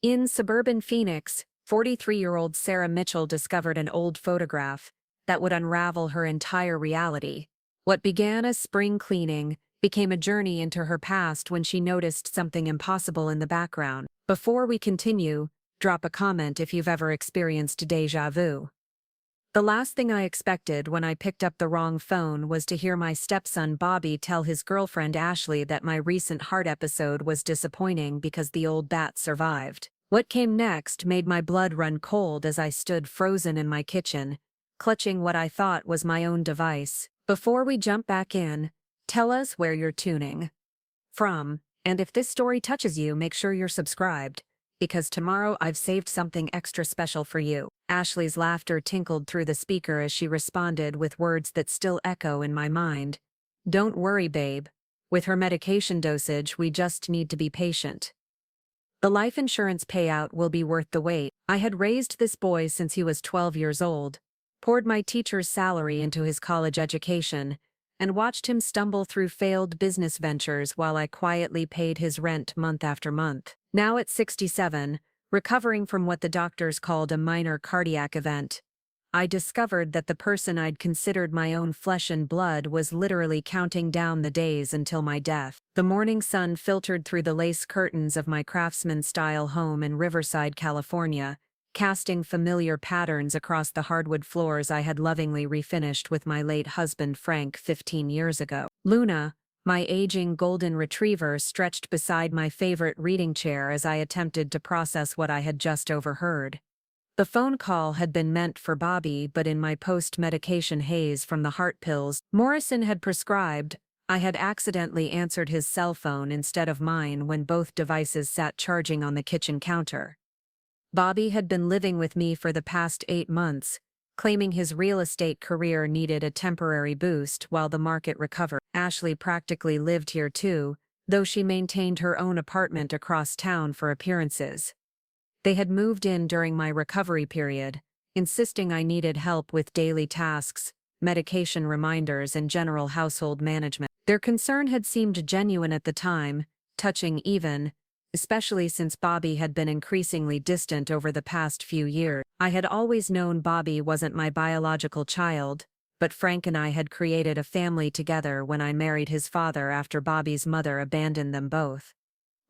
In suburban Phoenix, 43-year-old Sarah Mitchell discovered an old photograph that would unravel her entire reality. What began as spring cleaning became a journey into her past when she noticed something impossible in the background. Before we continue, drop a comment if you've ever experienced déjà vu. The last thing I expected when I picked up the wrong phone was to hear my stepson Bobby tell his girlfriend Ashley that my recent heart episode was disappointing because the old bat survived. What came next made my blood run cold as I stood frozen in my kitchen, clutching what I thought was my own device. Before we jump back in, tell us where you're tuning from, and if this story touches you, make sure you're subscribed, because tomorrow I've saved something extra special for you. Ashley's laughter tinkled through the speaker as she responded with words that still echo in my mind. Don't worry, babe. With her medication dosage, we just need to be patient. The life insurance payout will be worth the wait. I had raised this boy since he was 12 years old, poured my teacher's salary into his college education, and watched him stumble through failed business ventures while I quietly paid his rent month after month. Now at 67, recovering from what the doctors called a minor cardiac event, I discovered that the person I'd considered my own flesh and blood was literally counting down the days until my death. The morning sun filtered through the lace curtains of my Craftsman-style home in Riverside, California, casting familiar patterns across the hardwood floors I had lovingly refinished with my late husband Frank 15 years ago. Luna, my aging golden retriever, stretched beside my favorite reading chair as I attempted to process what I had just overheard. The phone call had been meant for Bobby, but in my post-medication haze from the heart pills Morrison had prescribed, I had accidentally answered his cell phone instead of mine when both devices sat charging on the kitchen counter. Bobby had been living with me for the past 8 months, claiming his real estate career needed a temporary boost while the market recovered. Ashley practically lived here too, though she maintained her own apartment across town for appearances. They had moved in during my recovery period, insisting I needed help with daily tasks, medication reminders, and general household management. Their concern had seemed genuine at the time, touching even, especially since Bobby had been increasingly distant over the past few years. I had always known Bobby wasn't my biological child, but Frank and I had created a family together when I married his father after Bobby's mother abandoned them both.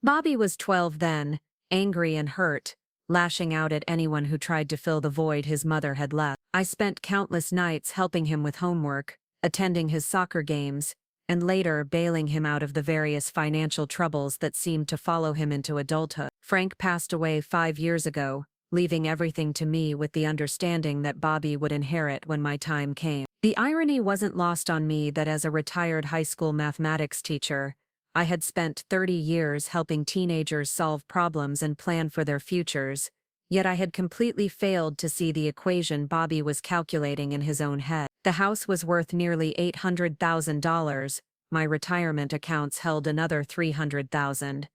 Bobby was 12 then, angry and hurt, lashing out at anyone who tried to fill the void his mother had left. I spent countless nights helping him with homework, attending his soccer games, and later bailing him out of the various financial troubles that seemed to follow him into adulthood. Frank passed away 5 years ago, leaving everything to me with the understanding that Bobby would inherit when my time came. The irony wasn't lost on me that as a retired high school mathematics teacher, I had spent 30 years helping teenagers solve problems and plan for their futures, yet I had completely failed to see the equation Bobby was calculating in his own head. The house was worth nearly $800,000, my retirement accounts held another $300,000,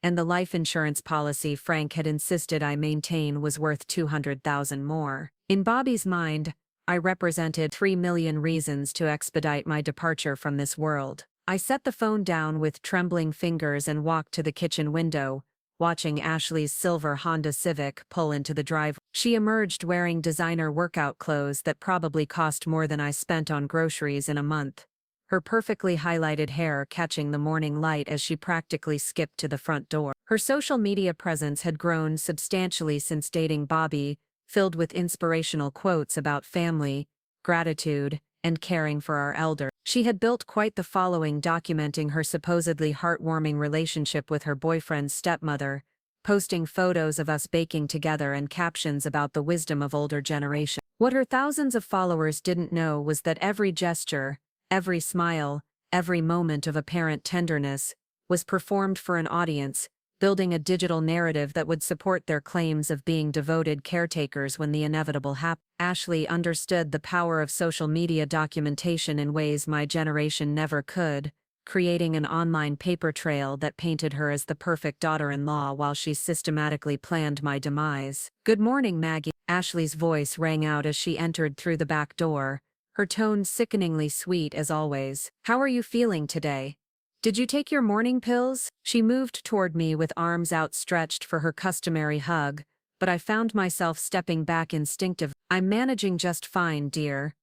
and the life insurance policy Frank had insisted I maintain was worth $200,000 more. In Bobby's mind, I represented 3 million reasons to expedite my departure from this world. I set the phone down with trembling fingers and walked to the kitchen window, watching Ashley's silver Honda Civic pull into the driveway. She emerged wearing designer workout clothes that probably cost more than I spent on groceries in a month, her perfectly highlighted hair catching the morning light as she practically skipped to the front door. Her social media presence had grown substantially since dating Bobby, filled with inspirational quotes about family, gratitude, and caring for our elders. She had built quite the following documenting her supposedly heartwarming relationship with her boyfriend's stepmother, posting photos of us baking together and captions about the wisdom of older generations. What her thousands of followers didn't know was that every gesture, every smile, every moment of apparent tenderness was performed for an audience, building a digital narrative that would support their claims of being devoted caretakers when the inevitable happened. Ashley understood the power of social media documentation in ways my generation never could, creating an online paper trail that painted her as the perfect daughter-in-law while she systematically planned my demise. "Good morning, Maggie." Ashley's voice rang out as she entered through the back door, her tone sickeningly sweet as always. "How are you feeling today? Did you take your morning pills? She moved toward me with arms outstretched for her customary hug, but I found myself stepping back instinctively. I'm managing just fine, dear,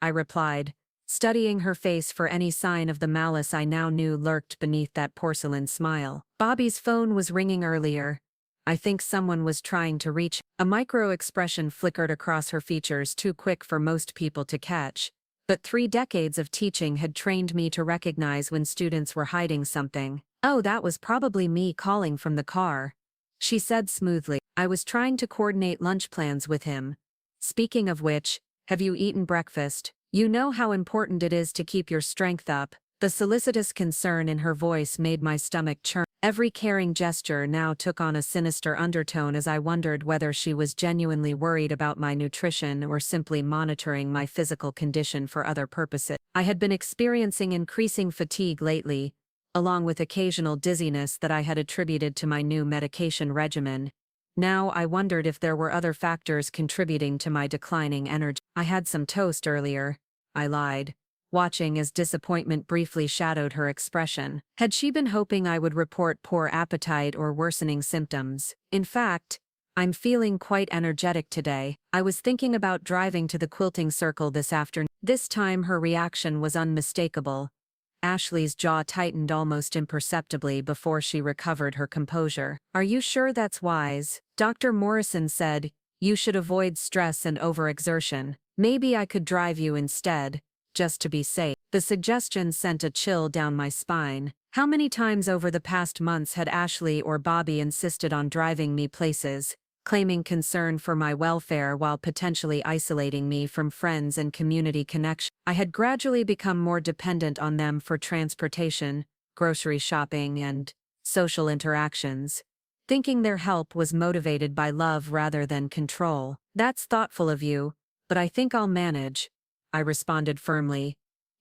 I replied, studying her face for any sign of the malice I now knew lurked beneath that porcelain smile. Bobby's phone was ringing earlier. I think someone was trying to reach. A micro-expression flickered across her features, too quick for most people to catch. But 3 decades of teaching had trained me to recognize when students were hiding something. Oh, that was probably me calling from the car, she said smoothly. I was trying to coordinate lunch plans with him. Speaking of which, have you eaten breakfast? You know how important it is to keep your strength up. The solicitous concern in her voice made my stomach churn. Every caring gesture now took on a sinister undertone as I wondered whether she was genuinely worried about my nutrition or simply monitoring my physical condition for other purposes. I had been experiencing increasing fatigue lately, along with occasional dizziness that I had attributed to my new medication regimen. Now I wondered if there were other factors contributing to my declining energy. I had some toast earlier, I lied, watching as disappointment briefly shadowed her expression. Had she been hoping I would report poor appetite or worsening symptoms? In fact, I'm feeling quite energetic today. I was thinking about driving to the quilting circle this afternoon. This time her reaction was unmistakable. Ashley's jaw tightened almost imperceptibly before she recovered her composure. Are you sure that's wise? Dr. Morrison said, you should avoid stress and overexertion. Maybe I could drive you instead, just to be safe. The suggestion sent a chill down my spine. How many times over the past months had Ashley or Bobby insisted on driving me places, claiming concern for my welfare while potentially isolating me from friends and community connection? I had gradually become more dependent on them for transportation, grocery shopping, and social interactions, thinking their help was motivated by love rather than control. That's thoughtful of you, but I think I'll manage, I responded firmly.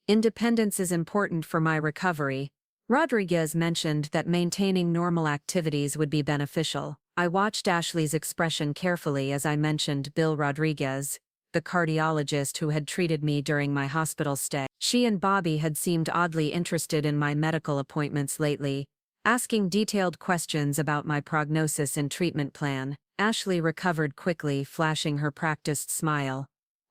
Independence is important for my recovery. Rodriguez mentioned that maintaining normal activities would be beneficial. I watched Ashley's expression carefully as I mentioned Bill Rodriguez, the cardiologist who had treated me during my hospital stay. She and Bobby had seemed oddly interested in my medical appointments lately, asking detailed questions about my prognosis and treatment plan. Ashley recovered quickly, flashing her practiced smile.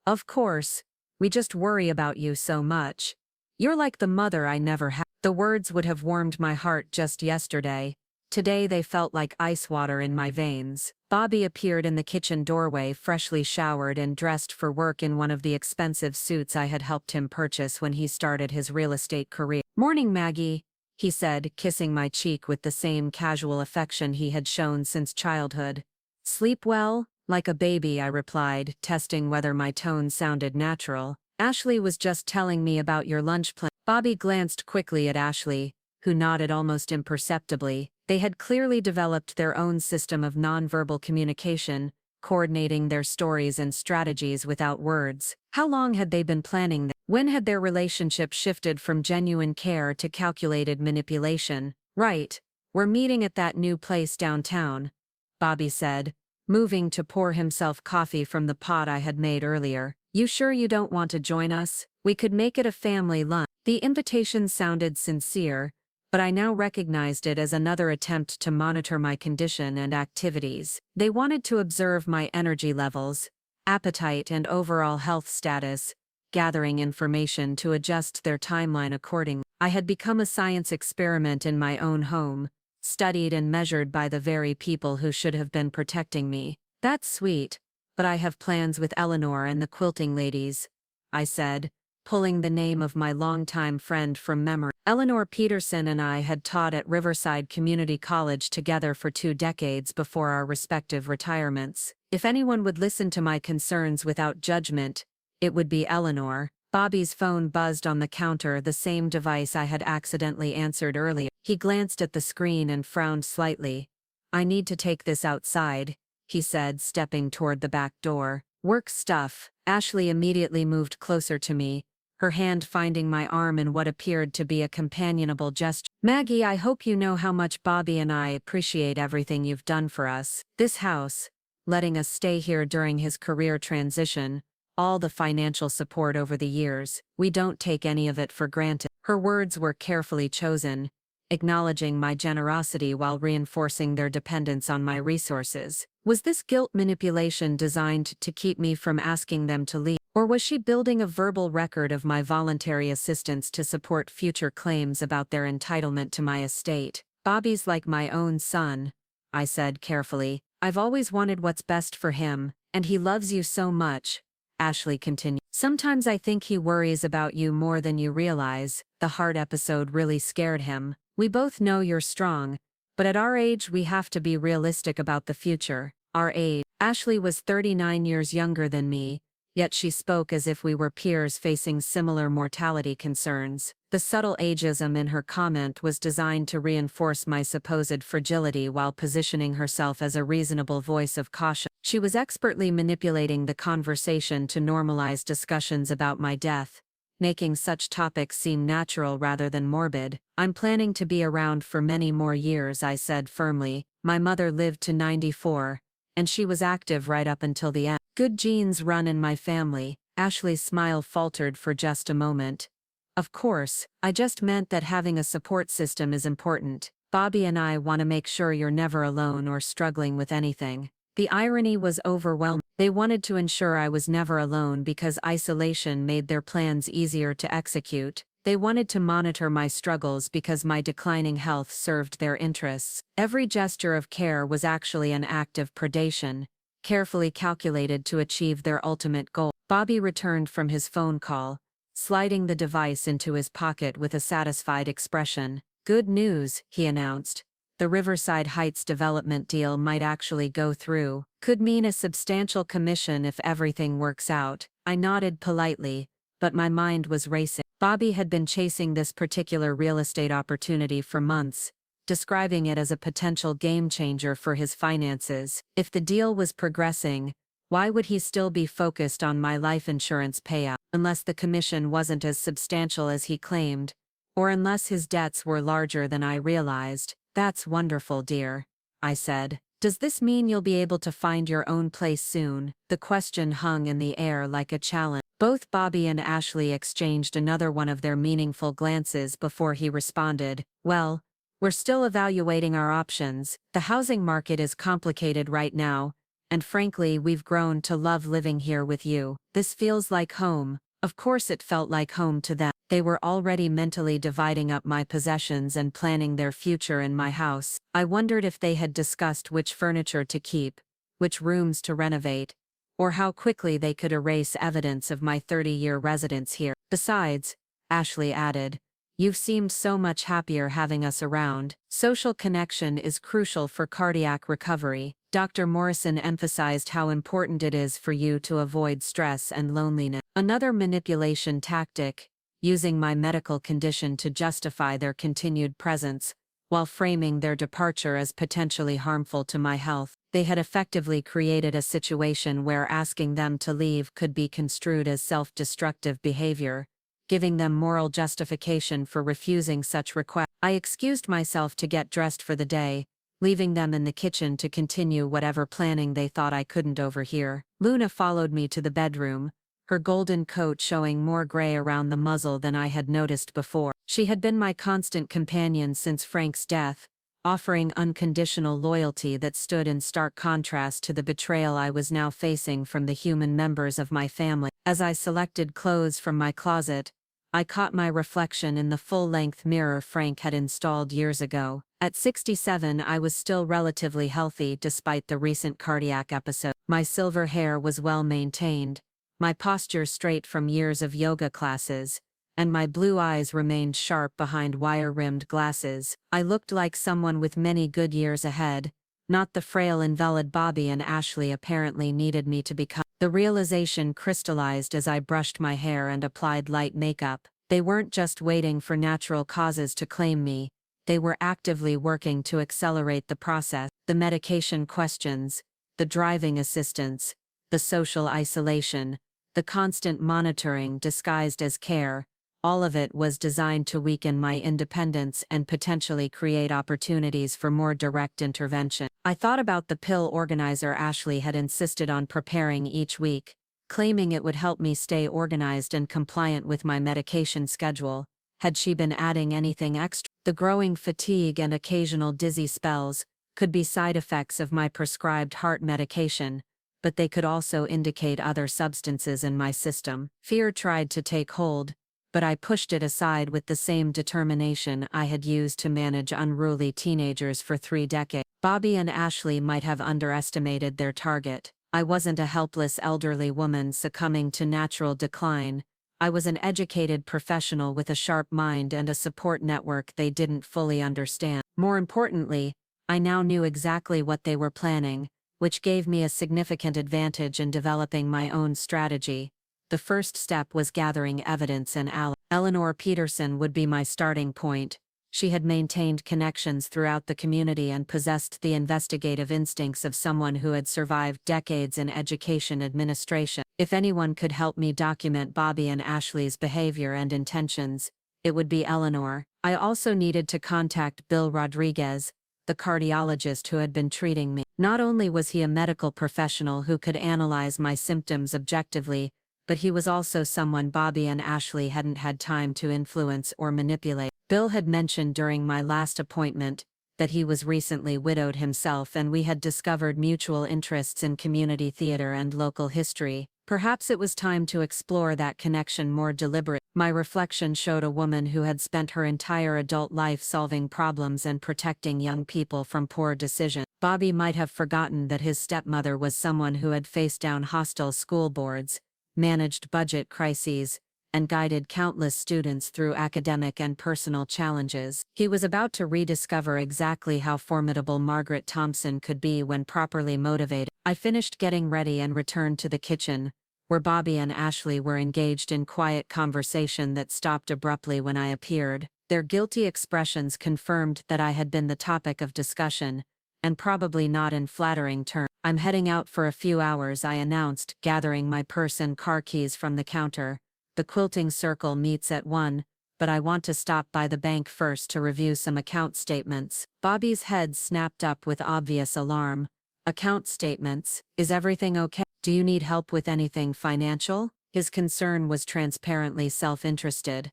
Of course. We just worry about you so much. You're like the mother I never had. The words would have warmed my heart just yesterday. Today they felt like ice water in my veins. Bobby appeared in the kitchen doorway, freshly showered and dressed for work in one of the expensive suits I had helped him purchase when he started his real estate career. Morning, Maggie, he said, kissing my cheek with the same casual affection he had shown since childhood. Sleep well? Like a baby, I replied, testing whether my tone sounded natural. Ashley was just telling me about your lunch plan. Bobby glanced quickly at Ashley, who nodded almost imperceptibly. They had clearly developed their own system of nonverbal communication, coordinating their stories and strategies without words. How long had they been planning this? When had their relationship shifted from genuine care to calculated manipulation? Right, we're meeting at that new place downtown, Bobby said, moving to pour himself coffee from the pot I had made earlier. You sure you don't want to join us? We could make it a family lunch. The invitation sounded sincere, but I now recognized it as another attempt to monitor my condition and activities. They wanted to observe my energy levels, appetite, and overall health status, gathering information to adjust their timeline accordingly. I had become a science experiment in my own home, studied and measured by the very people who should have been protecting me. That's sweet, but I have plans with Eleanor and the quilting ladies, I said, pulling the name of my longtime friend from memory. Eleanor Peterson and I had taught at Riverside Community College together for 2 decades before our respective retirements. If anyone would listen to my concerns without judgment, it would be Eleanor. Bobby's phone buzzed on the counter, the same device I had accidentally answered earlier. He glanced at the screen and frowned slightly. I need to take this outside, he said, stepping toward the back door. Work stuff. Ashley immediately moved closer to me, her hand finding my arm in what appeared to be a companionable gesture. Maggie, I hope you know how much Bobby and I appreciate everything you've done for us. This house, letting us stay here during his career transition, all the financial support over the years, we don't take any of it for granted. Her words were carefully chosen, acknowledging my generosity while reinforcing their dependence on my resources. Was this guilt manipulation designed to keep me from asking them to leave, or was she building a verbal record of my voluntary assistance to support future claims about their entitlement to my estate? Bobby's like my own son, I said carefully. I've always wanted what's best for him, and he loves you so much, Ashley continued. Sometimes I think he worries about you more than you realize. The heart episode really scared him. We both know you're strong, but at our age we have to be realistic about the future. Our age. Ashley was 39 years younger than me, yet she spoke as if we were peers facing similar mortality concerns. The subtle ageism in her comment was designed to reinforce my supposed fragility while positioning herself as a reasonable voice of caution. She was expertly manipulating the conversation to normalize discussions about my death, making such topics seem natural rather than morbid. I'm planning to be around for many more years, I said firmly. My mother lived to 94, and she was active right up until the end. Good genes run in my family. Ashley's smile faltered for just a moment. Of course, I just meant that having a support system is important. Bobby and I want to make sure you're never alone or struggling with anything. The irony was overwhelming. They wanted to ensure I was never alone because isolation made their plans easier to execute. They wanted to monitor my struggles because my declining health served their interests. Every gesture of care was actually an act of predation, carefully calculated to achieve their ultimate goal. Bobby returned from his phone call, sliding the device into his pocket with a satisfied expression. Good news, he announced. The Riverside Heights development deal might actually go through. Could mean a substantial commission if everything works out. I nodded politely, but my mind was racing. Bobby had been chasing this particular real estate opportunity for months, describing it as a potential game changer for his finances. If the deal was progressing, why would he still be focused on my life insurance payout? Unless the commission wasn't as substantial as he claimed, or unless his debts were larger than I realized. That's wonderful, dear, I said. Does this mean you'll be able to find your own place soon? The question hung in the air like a challenge. Both Bobby and Ashley exchanged another one of their meaningful glances before he responded. Well, we're still evaluating our options. The housing market is complicated right now, and frankly, we've grown to love living here with you. This feels like home. Of course it felt like home to them. They were already mentally dividing up my possessions and planning their future in my house. I wondered if they had discussed which furniture to keep, which rooms to renovate, or how quickly they could erase evidence of my 30-year residence here. Besides, Ashley added, you've seemed so much happier having us around. Social connection is crucial for cardiac recovery. Dr. Morrison emphasized how important it is for you to avoid stress and loneliness. Another manipulation tactic, using my medical condition to justify their continued presence, while framing their departure as potentially harmful to my health. They had effectively created a situation where asking them to leave could be construed as self-destructive behavior, giving them moral justification for refusing such requests. I excused myself to get dressed for the day, leaving them in the kitchen to continue whatever planning they thought I couldn't overhear. Luna followed me to the bedroom, her golden coat showing more gray around the muzzle than I had noticed before. She had been my constant companion since Frank's death, offering unconditional loyalty that stood in stark contrast to the betrayal I was now facing from the human members of my family. As I selected clothes from my closet, I caught my reflection in the full-length mirror Frank had installed years ago. At 67, I was still relatively healthy despite the recent cardiac episode. My silver hair was well maintained, my posture straight from years of yoga classes, and my blue eyes remained sharp behind wire-rimmed glasses. I looked like someone with many good years ahead, not the frail invalid Bobby and Ashley apparently needed me to become. The realization crystallized as I brushed my hair and applied light makeup. They weren't just waiting for natural causes to claim me, they were actively working to accelerate the process. The medication questions, the driving assistance, the social isolation, the constant monitoring disguised as care, all of it was designed to weaken my independence and potentially create opportunities for more direct intervention. I thought about the pill organizer Ashley had insisted on preparing each week, claiming it would help me stay organized and compliant with my medication schedule. Had she been adding anything extra? The growing fatigue and occasional dizzy spells could be side effects of my prescribed heart medication, but they could also indicate other substances in my system. Fear tried to take hold, but I pushed it aside with the same determination I had used to manage unruly teenagers for 3 decades. Bobby and Ashley might have underestimated their target. I wasn't a helpless elderly woman succumbing to natural decline. I was an educated professional with a sharp mind and a support network they didn't fully understand. More importantly, I now knew exactly what they were planning, which gave me a significant advantage in developing my own strategy. The first step was gathering evidence and allies. Eleanor Peterson would be my starting point. She had maintained connections throughout the community and possessed the investigative instincts of someone who had survived decades in education administration. If anyone could help me document Bobby and Ashley's behavior and intentions, it would be Eleanor. I also needed to contact Bill Rodriguez, the cardiologist who had been treating me. Not only was he a medical professional who could analyze my symptoms objectively, but he was also someone Bobby and Ashley hadn't had time to influence or manipulate. Bill had mentioned during my last appointment that he was recently widowed himself, and we had discovered mutual interests in community theater and local history. Perhaps it was time to explore that connection more deliberately. My reflection showed a woman who had spent her entire adult life solving problems and protecting young people from poor decisions. Bobby might have forgotten that his stepmother was someone who had faced down hostile school boards, managed budget crises, and guided countless students through academic and personal challenges. He was about to rediscover exactly how formidable Margaret Thompson could be when properly motivated. I finished getting ready and returned to the kitchen, where Bobby and Ashley were engaged in quiet conversation that stopped abruptly when I appeared. Their guilty expressions confirmed that I had been the topic of discussion, and probably not in flattering terms. "I'm heading out for a few hours," I announced, gathering my purse and car keys from the counter. "The quilting circle meets at 1, but I want to stop by the bank first to review some account statements." Bobby's head snapped up with obvious alarm. "Account statements? Is everything okay? Do you need help with anything financial?" His concern was transparently self-interested.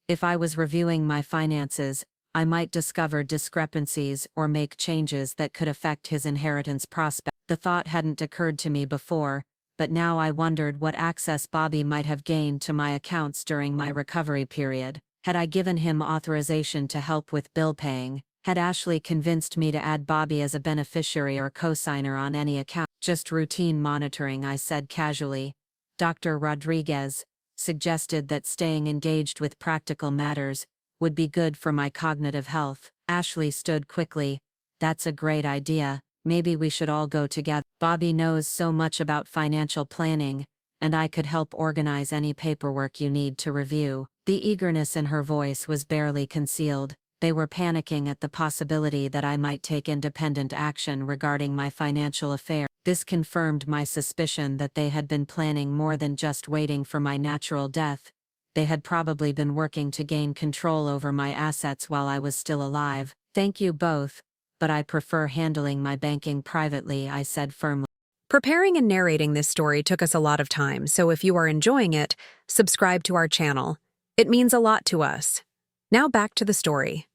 If I was reviewing my finances, I might discover discrepancies or make changes that could affect his inheritance prospect. The thought hadn't occurred to me before, but now I wondered what access Bobby might have gained to my accounts during my recovery period. Had I given him authorization to help with bill paying? Had Ashley convinced me to add Bobby as a beneficiary or co-signer on any account? "Just routine monitoring," I said casually. Dr. Rodriguez suggested that staying engaged with practical matters would be good for my cognitive health. Ashley stood quickly. "That's a great idea. Maybe we should all go together. Bobby knows so much about financial planning, and I could help organize any paperwork you need to review." The eagerness in her voice was barely concealed. They were panicking at the possibility that I might take independent action regarding my financial affairs. This confirmed my suspicion that they had been planning more than just waiting for my natural death. They had probably been working to gain control over my assets while I was still alive. "Thank you both, but I prefer handling my banking privately," I said firmly. Preparing and narrating this story took us a lot of time, so if you are enjoying it, subscribe to our channel. It means a lot to us. Now back to the story.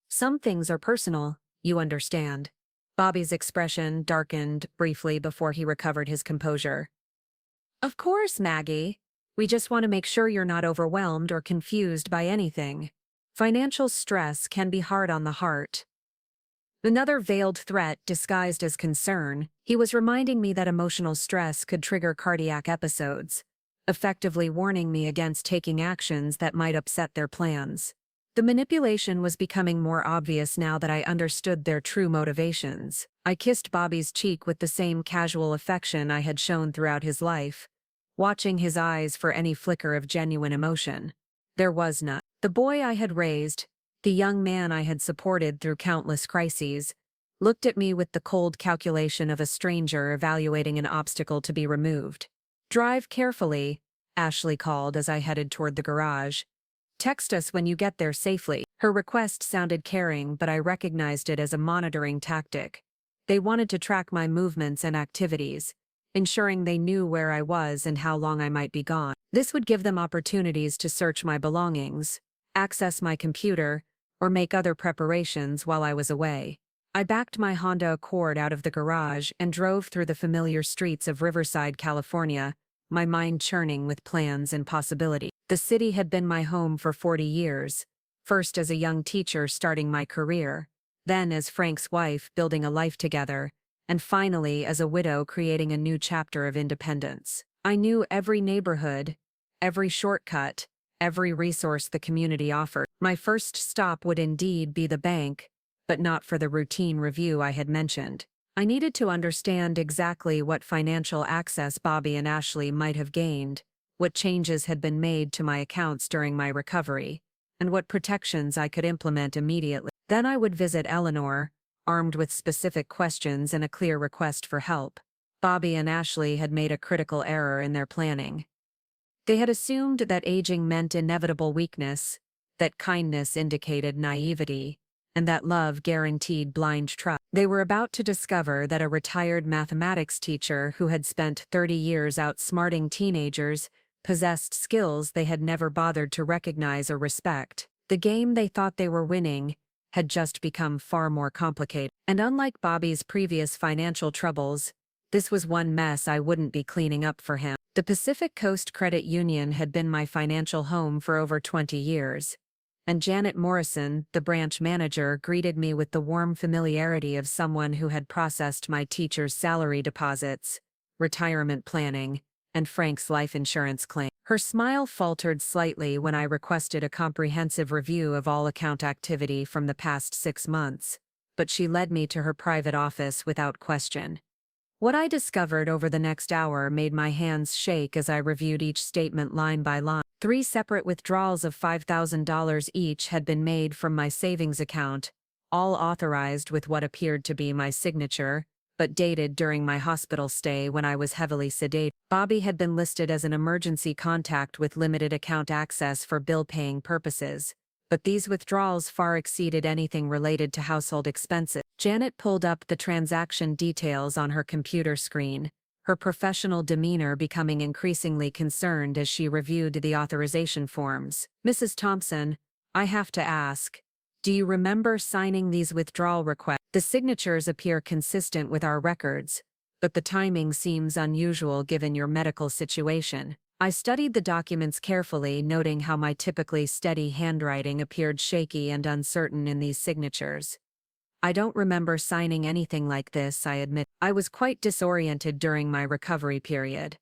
"Some things are personal, you understand." Bobby's expression darkened briefly before he recovered his composure. "Of course, Maggie. We just want to make sure you're not overwhelmed or confused by anything. Financial stress can be hard on the heart." Another veiled threat disguised as concern. He was reminding me that emotional stress could trigger cardiac episodes, effectively warning me against taking actions that might upset their plans. The manipulation was becoming more obvious now that I understood their true motivations. I kissed Bobby's cheek with the same casual affection I had shown throughout his life, watching his eyes for any flicker of genuine emotion. There was none. The boy I had raised, the young man I had supported through countless crises, looked at me with the cold calculation of a stranger evaluating an obstacle to be removed. "Drive carefully," Ashley called as I headed toward the garage. "Text us when you get there safely." Her request sounded caring, but I recognized it as a monitoring tactic. They wanted to track my movements and activities, ensuring they knew where I was and how long I might be gone. This would give them opportunities to search my belongings, access my computer, or make other preparations while I was away. I backed my Honda Accord out of the garage and drove through the familiar streets of Riverside, California, my mind churning with plans and possibility. The city had been my home for 40 years, first as a young teacher starting my career, then as Frank's wife building a life together, and finally as a widow creating a new chapter of independence. I knew every neighborhood, every shortcut, every resource the community offered. My first stop would indeed be the bank, but not for the routine review I had mentioned. I needed to understand exactly what financial access Bobby and Ashley might have gained, what changes had been made to my accounts during my recovery, and what protections I could implement immediately. Then I would visit Eleanor, armed with specific questions and a clear request for help. Bobby and Ashley had made a critical error in their planning. They had assumed that aging meant inevitable weakness, that kindness indicated naivety, and that love guaranteed blind trust. They were about to discover that a retired mathematics teacher who had spent 30 years outsmarting teenagers possessed skills they had never bothered to recognize or respect. The game they thought they were winning had just become far more complicated. And unlike Bobby's previous financial troubles, this was one mess I wouldn't be cleaning up for him. The Pacific Coast Credit Union had been my financial home for over 20 years, and Janet Morrison, the branch manager, greeted me with the warm familiarity of someone who had processed my teacher's salary deposits, retirement planning, and Frank's life insurance claim. Her smile faltered slightly when I requested a comprehensive review of all account activity from the past 6 months, but she led me to her private office without question. What I discovered over the next hour made my hands shake as I reviewed each statement line by line. 3 separate withdrawals of $5,000 each had been made from my savings account, all authorized with what appeared to be my signature, but dated during my hospital stay when I was heavily sedated. Bobby had been listed as an emergency contact with limited account access for bill-paying purposes, but these withdrawals far exceeded anything related to household expenses. Janet pulled up the transaction details on her computer screen, her professional demeanor becoming increasingly concerned as she reviewed the authorization forms. "Mrs. Thompson, I have to ask, do you remember signing these withdrawal requests? The signatures appear consistent with our records, but the timing seems unusual given your medical situation." I studied the documents carefully, noting how my typically steady handwriting appeared shaky and uncertain in these signatures. "I don't remember signing anything like this," I admit. I was quite disoriented during my recovery period.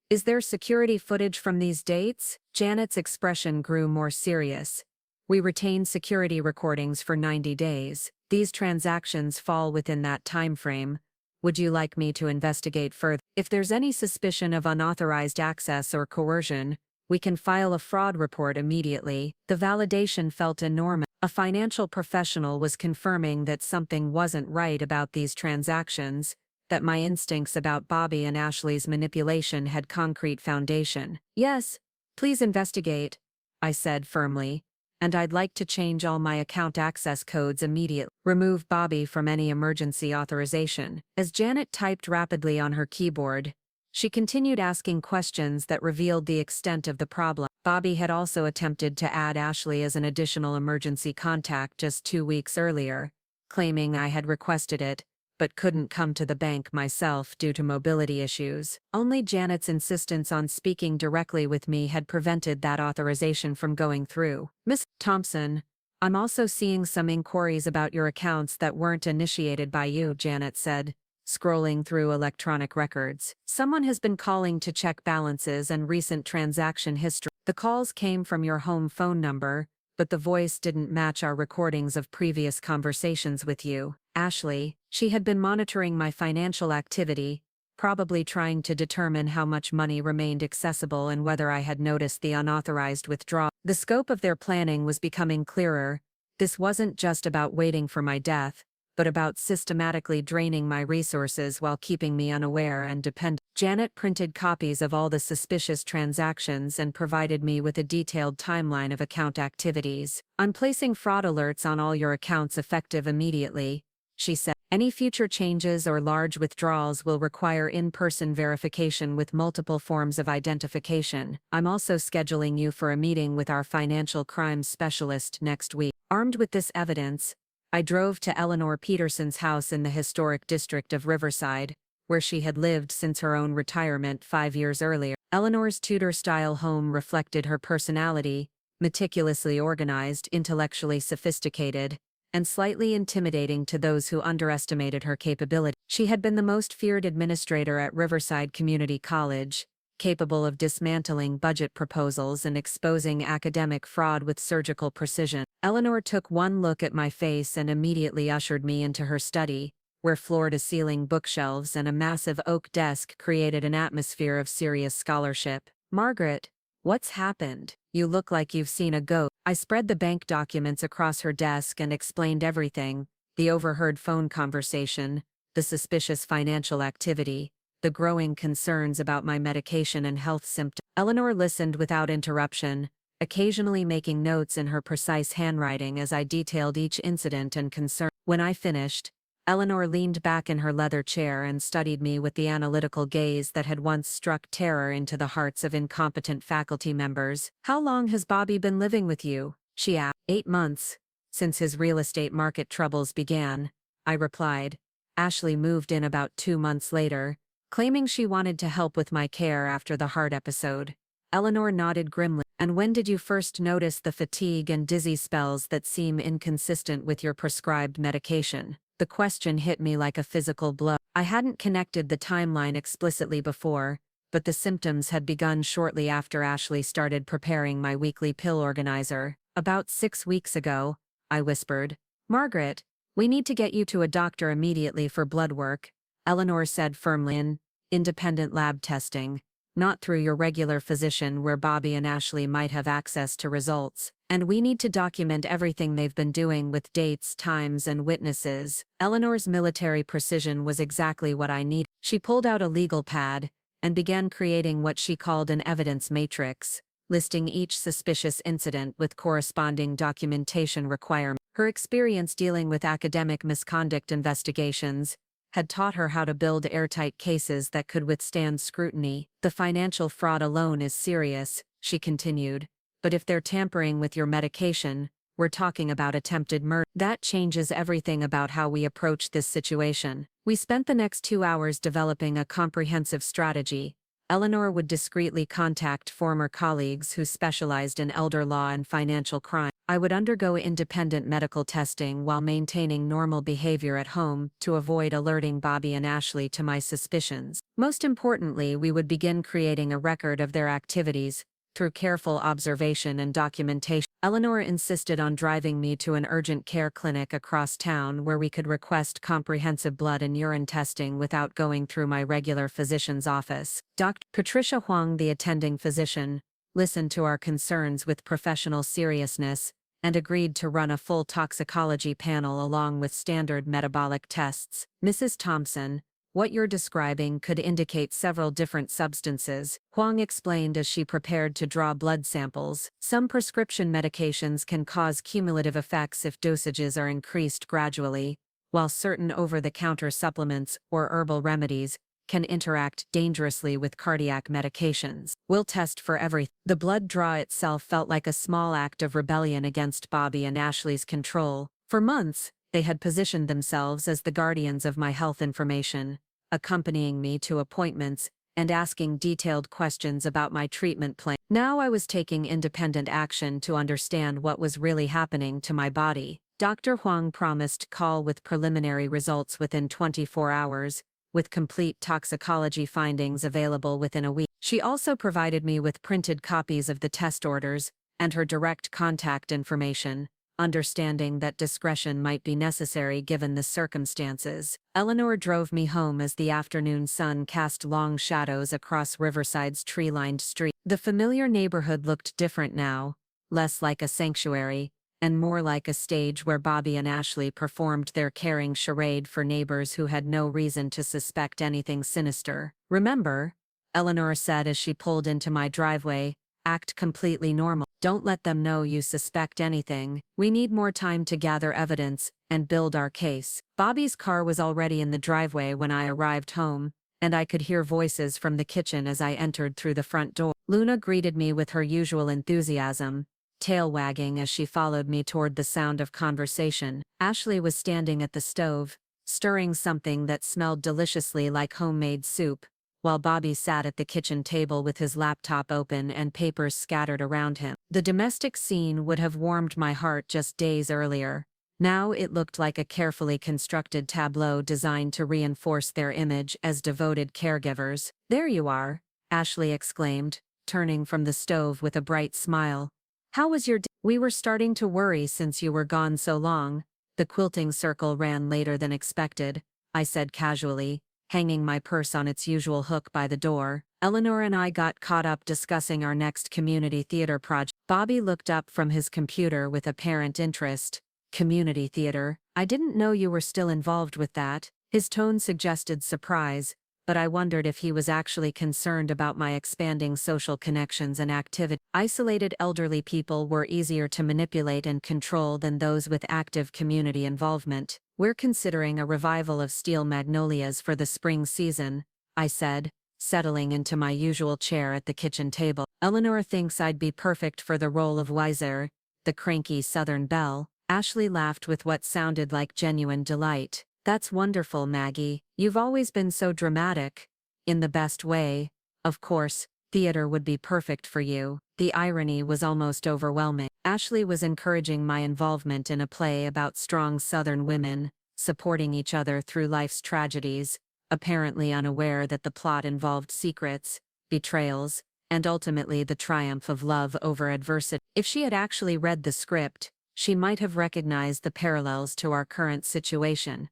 "Is there security footage from these dates?" Janet's expression grew more serious. "We retain security recordings for 90 days. These transactions fall within that time frame. Would you like me to investigate further? If there's any suspicion of unauthorized access or coercion, we can file a fraud report immediately." The validation felt enormous. A financial professional was confirming that something wasn't right about these transactions, that my instincts about Bobby and Ashley's manipulation had concrete foundation. "Yes, please investigate," I said firmly, "and I'd like to change all my account access codes immediately. Remove Bobby from any emergency authorization." As Janet typed rapidly on her keyboard, she continued asking questions that revealed the extent of the problem. Bobby had also attempted to add Ashley as an additional emergency contact just 2 weeks earlier, claiming I had requested it, but couldn't come to the bank myself due to mobility issues. Only Janet's insistence on speaking directly with me had prevented that authorization from going through. "Miss Thompson, I'm also seeing some inquiries about your accounts that weren't initiated by you," Janet said, scrolling through electronic records. "Someone has been calling to check balances and recent transaction history. The calls came from your home phone number, but the voice didn't match our recordings of previous conversations with you." Ashley, she had been monitoring my financial activity, probably trying to determine how much money remained accessible and whether I had noticed the unauthorized withdrawal. The scope of their planning was becoming clearer. This wasn't just about waiting for my death, but about systematically draining my resources while keeping me unaware and dependent. Janet printed copies of all the suspicious transactions and provided me with a detailed timeline of account activities. "I'm placing fraud alerts on all your accounts effective immediately," she said. Any future changes or large withdrawals will require in-person verification with multiple forms of identification. I'm also scheduling you for a meeting with our financial crimes specialist next week. Armed with this evidence, I drove to Eleanor Peterson's house in the historic district of Riverside, where she had lived since her own retirement 5 years earlier. Eleanor's Tudor-style home reflected her personality, meticulously organized, intellectually sophisticated, and slightly intimidating to those who underestimated her capability. She had been the most feared administrator at Riverside Community College, capable of dismantling budget proposals and exposing academic fraud with surgical precision. Eleanor took one look at my face and immediately ushered me into her study, where floor-to-ceiling bookshelves and a massive oak desk created an atmosphere of serious scholarship. "Margaret, what's happened? You look like you've seen a ghost." I spread the bank documents across her desk and explained everything: the overheard phone conversation, the suspicious financial activity, the growing concerns about my medication and health symptoms. Eleanor listened without interruption, occasionally making notes in her precise handwriting as I detailed each incident and concern. When I finished, Eleanor leaned back in her leather chair and studied me with the analytical gaze that had once struck terror into the hearts of incompetent faculty members. "How long has Bobby been living with you?" she asked. 8 months, since his real estate market troubles began," I replied. "Ashley moved in about 2 months later, claiming she wanted to help with my care after the heart episode." Eleanor nodded grimly. "And when did you first notice the fatigue and dizzy spells that seem inconsistent with your prescribed medication?" The question hit me like a physical blow. I hadn't connected the timeline explicitly before, but the symptoms had begun shortly after Ashley started preparing my weekly pill organizer. "About 6 weeks ago," I whispered. "Margaret, we need to get you to a doctor immediately for blood work," Eleanor said firmly. "Independent lab testing, not through your regular physician where Bobby and Ashley might have access to results. And we need to document everything they've been doing with dates, times, and witnesses." Eleanor's military precision was exactly what I needed. She pulled out a legal pad and began creating what she called an evidence matrix, listing each suspicious incident with corresponding documentation requirements. Her experience dealing with academic misconduct investigations had taught her how to build airtight cases that could withstand scrutiny. "The financial fraud alone is serious," she continued. "But if they're tampering with your medication, we're talking about attempted murder. That changes everything about how we approach this situation." We spent the next 2 hours developing a comprehensive strategy. Eleanor would discreetly contact former colleagues who specialized in elder law and financial crime. I would undergo independent medical testing while maintaining normal behavior at home to avoid alerting Bobby and Ashley to my suspicions. Most importantly, we would begin creating a record of their activities through careful observation and documentation. Eleanor insisted on driving me to an urgent care clinic across town where we could request comprehensive blood and urine testing without going through my regular physician's office. Dr. Patricia Huang, the attending physician, listened to our concerns with professional seriousness and agreed to run a full toxicology panel along with standard metabolic tests. "Mrs. Thompson, what you're describing could indicate several different substances," Huang explained as she prepared to draw blood samples. "Some prescription medications can cause cumulative effects if dosages are increased gradually, while certain over-the-counter supplements or herbal remedies can interact dangerously with cardiac medications. We'll test for everything." The blood draw itself felt like a small act of rebellion against Bobby and Ashley's control. For months, they had positioned themselves as the guardians of my health information, accompanying me to appointments and asking detailed questions about my treatment plan. Now I was taking independent action to understand what was really happening to my body. Dr. Huang promised call with preliminary results within 24 hours, with complete toxicology findings available within a week. She also provided me with printed copies of the test orders and her direct contact information, understanding that discretion might be necessary given the circumstances. Eleanor drove me home as the afternoon sun cast long shadows across Riverside's tree-lined street. The familiar neighborhood looked different now, less like a sanctuary, and more like a stage where Bobby and Ashley performed their caring charade for neighbors who had no reason to suspect anything sinister. "Remember," Eleanor said as she pulled into my driveway, Act completely normal. Don't let them know you suspect anything. We need more time to gather evidence and build our case. Bobby's car was already in the driveway when I arrived home, and I could hear voices from the kitchen as I entered through the front door. Luna greeted me with her usual enthusiasm, tail wagging as she followed me toward the sound of conversation. Ashley was standing at the stove, stirring something that smelled deliciously like homemade soup, while Bobby sat at the kitchen table with his laptop open and papers scattered around him. The domestic scene would have warmed my heart just days earlier. Now it looked like a carefully constructed tableau designed to reinforce their image as devoted caregivers. "There you are," Ashley exclaimed, turning from the stove with a bright smile. "How was your day?" "We were starting to worry since you were gone so long. The quilting circle ran later than expected," I said casually, hanging my purse on its usual hook by the door. "Eleanor and I got caught up discussing our next community theater project." Bobby looked up from his computer with apparent interest. "Community theater? I didn't know you were still involved with that." His tone suggested surprise, but I wondered if he was actually concerned about my expanding social connections and activity. Isolated elderly people were easier to manipulate and control than those with active community involvement. "We're considering a revival of Steel Magnolias for the spring season," I said, settling into my usual chair at the kitchen table. "Eleanor thinks I'd be perfect for the role of Wiser, the cranky Southern belle." Ashley laughed with what sounded like genuine delight. "That's wonderful, Maggie. You've always been so dramatic. In the best way. Of course, theater would be perfect for you." The irony was almost overwhelming. Ashley was encouraging my involvement in a play about strong Southern women, supporting each other through life's tragedies, apparently unaware that the plot involved secrets, betrayals, and ultimately the triumph of love over adversity. If she had actually read the script, she might have recognized the parallels to our current situation.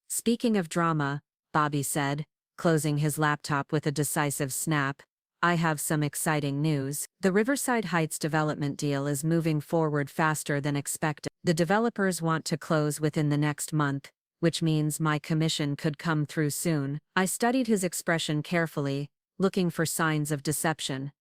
"Speaking of drama," Bobby said, closing his laptop with a decisive snap, "I have some exciting news. The Riverside Heights development deal is moving forward faster than expected. The developers want to close within the next month, which means my commission could come through soon." I studied his expression carefully, looking for signs of deception.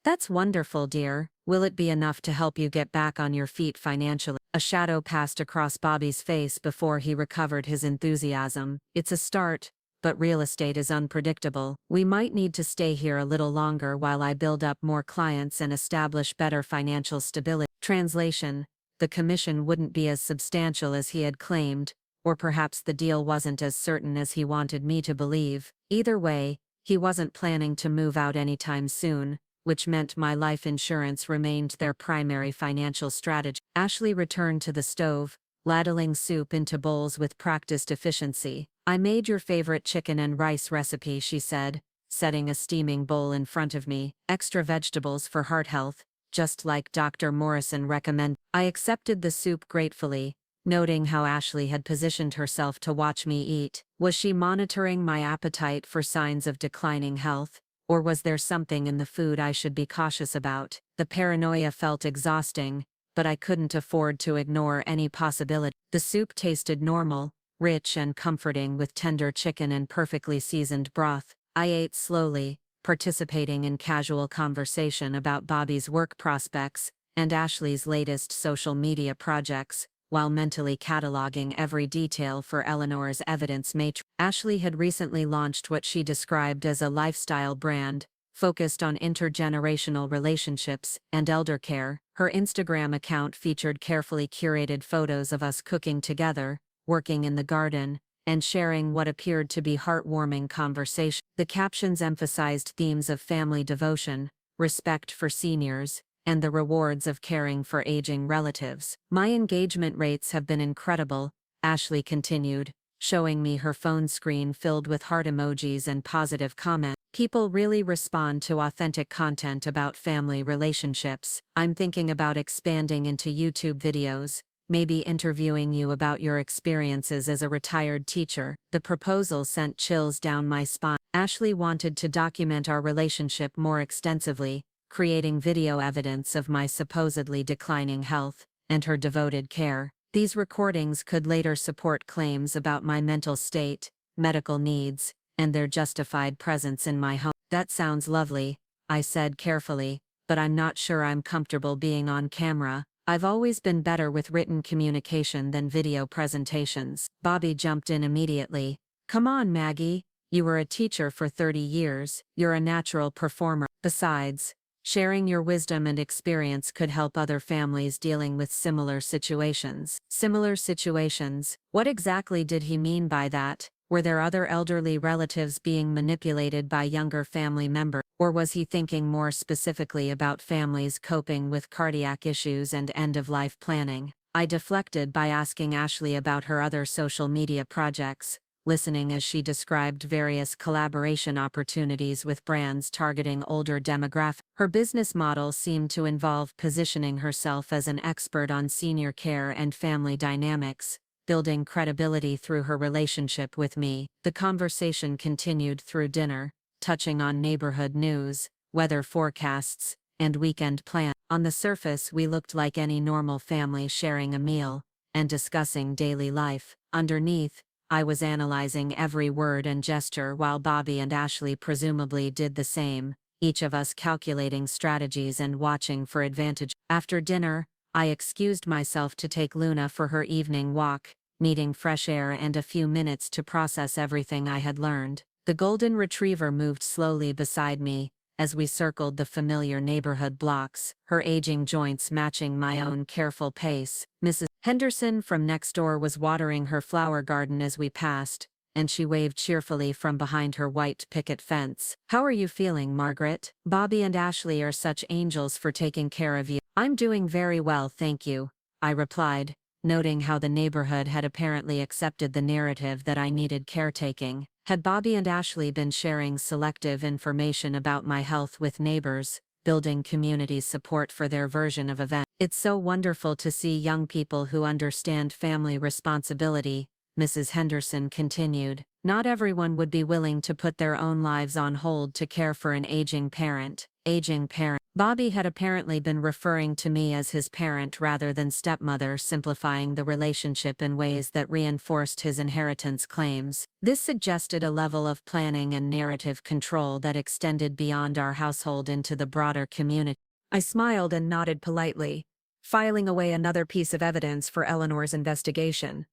"That's wonderful, dear. Will it be enough to help you get back on your feet financially?" A shadow passed across Bobby's face before he recovered his enthusiasm. "It's a start, but real estate is unpredictable. We might need to stay here a little longer while I build up more clients and establish better financial stability." Translation: the commission wouldn't be as substantial as he had claimed, or perhaps the deal wasn't as certain as he wanted me to believe. Either way, he wasn't planning to move out anytime soon, which meant my life insurance remained their primary financial strategy. Ashley returned to the stove, ladling soup into bowls with practiced efficiency. "I made your favorite chicken and rice recipe," she said, setting a steaming bowl in front of me. "Extra vegetables for heart health, just like Dr. Morrison recommended." I accepted the soup gratefully, noting how Ashley had positioned herself to watch me eat. Was she monitoring my appetite for signs of declining health? Or was there something in the food I should be cautious about? The paranoia felt exhausting, but I couldn't afford to ignore any possibility. The soup tasted normal, rich and comforting with tender chicken and perfectly seasoned broth. I ate slowly, participating in casual conversation about Bobby's work prospects and Ashley's latest social media projects, while mentally cataloging every detail for Eleanor's evidence matrix. Ashley had recently launched what she described as a lifestyle brand, focused on intergenerational relationships and elder care. Her Instagram account featured carefully curated photos of us cooking together, working in the garden, and sharing what appeared to be heartwarming conversation. The captions emphasized themes of family devotion, respect for seniors, and the rewards of caring for aging relatives. "My engagement rates have been incredible," Ashley continued, showing me her phone screen filled with heart emojis and positive comments. "People really respond to authentic content about family relationships. I'm thinking about expanding into YouTube videos, maybe interviewing you about your experiences as a retired teacher." The proposal sent chills down my spine. Ashley wanted to document our relationship more extensively, creating video evidence of my supposedly declining health and her devoted care. These recordings could later support claims about my mental state, medical needs, and their justified presence in my home. "That sounds lovely," I said carefully, but I'm not sure I'm comfortable being on camera. I've always been better with written communication than video presentations. Bobby jumped in immediately. Come on, Maggie. You were a teacher for 30 years. You're a natural performer. Besides, sharing your wisdom and experience could help other families dealing with similar situations. Similar situations? What exactly did he mean by that? Were there other elderly relatives being manipulated by younger family members, or was he thinking more specifically about families coping with cardiac issues and end-of-life planning? I deflected by asking Ashley about her other social media projects, listening as she described various collaboration opportunities with brands targeting older demographics. Her business model seemed to involve positioning herself as an expert on senior care and family dynamics, building credibility through her relationship with me. The conversation continued through dinner, touching on neighborhood news, weather forecasts, and weekend plans. On the surface, we looked like any normal family sharing a meal and discussing daily life. Underneath, I was analyzing every word and gesture while Bobby and Ashley presumably did the same, each of us calculating strategies and watching for advantage. After dinner, I excused myself to take Luna for her evening walk, needing fresh air and a few minutes to process everything I had learned. The golden retriever moved slowly beside me as we circled the familiar neighborhood blocks, her aging joints matching my own careful pace. Mrs. Henderson from next door was watering her flower garden as we passed, and she waved cheerfully from behind her white picket fence. How are you feeling, Margaret? Bobby and Ashley are such angels for taking care of you. I'm doing very well, thank you, I replied, noting how the neighborhood had apparently accepted the narrative that I needed caretaking. Had Bobby and Ashley been sharing selective information about my health with neighbors, building community support for their version of events? It's so wonderful to see young people who understand family responsibility, Mrs. Henderson continued. Not everyone would be willing to put their own lives on hold to care for an aging parent. Aging parent. Bobby had apparently been referring to me as his parent rather than stepmother, simplifying the relationship in ways that reinforced his inheritance claims. This suggested a level of planning and narrative control that extended beyond our household into the broader community. I smiled and nodded politely, filing away another piece of evidence for Eleanor's investigation.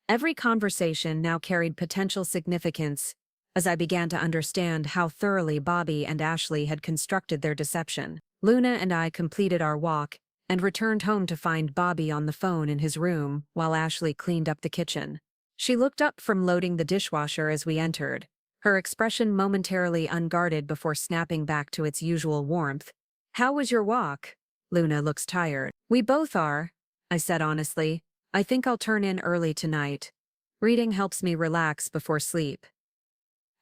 Every conversation now carried potential significance, as I began to understand how thoroughly Bobby and Ashley had constructed their deception. Luna and I completed our walk and returned home to find Bobby on the phone in his room while Ashley cleaned up the kitchen. She looked up from loading the dishwasher as we entered, her expression momentarily unguarded before snapping back to its usual warmth. How was your walk? Luna looks tired. We both are, I said honestly. I think I'll turn in early tonight. Reading helps me relax before sleep.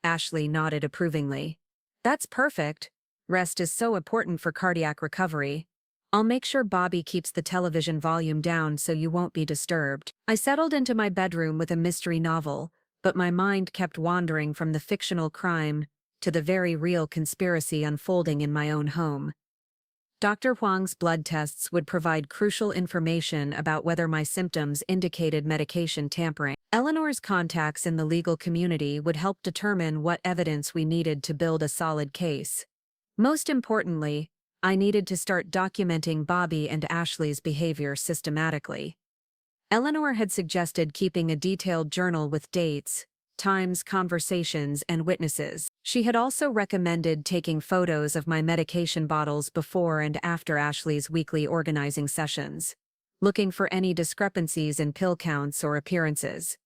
Ashley nodded approvingly. That's perfect. Rest is so important for cardiac recovery. I'll make sure Bobby keeps the television volume down so you won't be disturbed. I settled into my bedroom with a mystery novel, but my mind kept wandering from the fictional crime to the very real conspiracy unfolding in my own home. Dr. Huang's blood tests would provide crucial information about whether my symptoms indicated medication tampering. Eleanor's contacts in the legal community would help determine what evidence we needed to build a solid case. Most importantly, I needed to start documenting Bobby and Ashley's behavior systematically. Eleanor had suggested keeping a detailed journal with dates, times, conversations, and witnesses. She had also recommended taking photos of my medication bottles before and after Ashley's weekly organizing sessions, looking for any discrepancies in pill counts or appearances.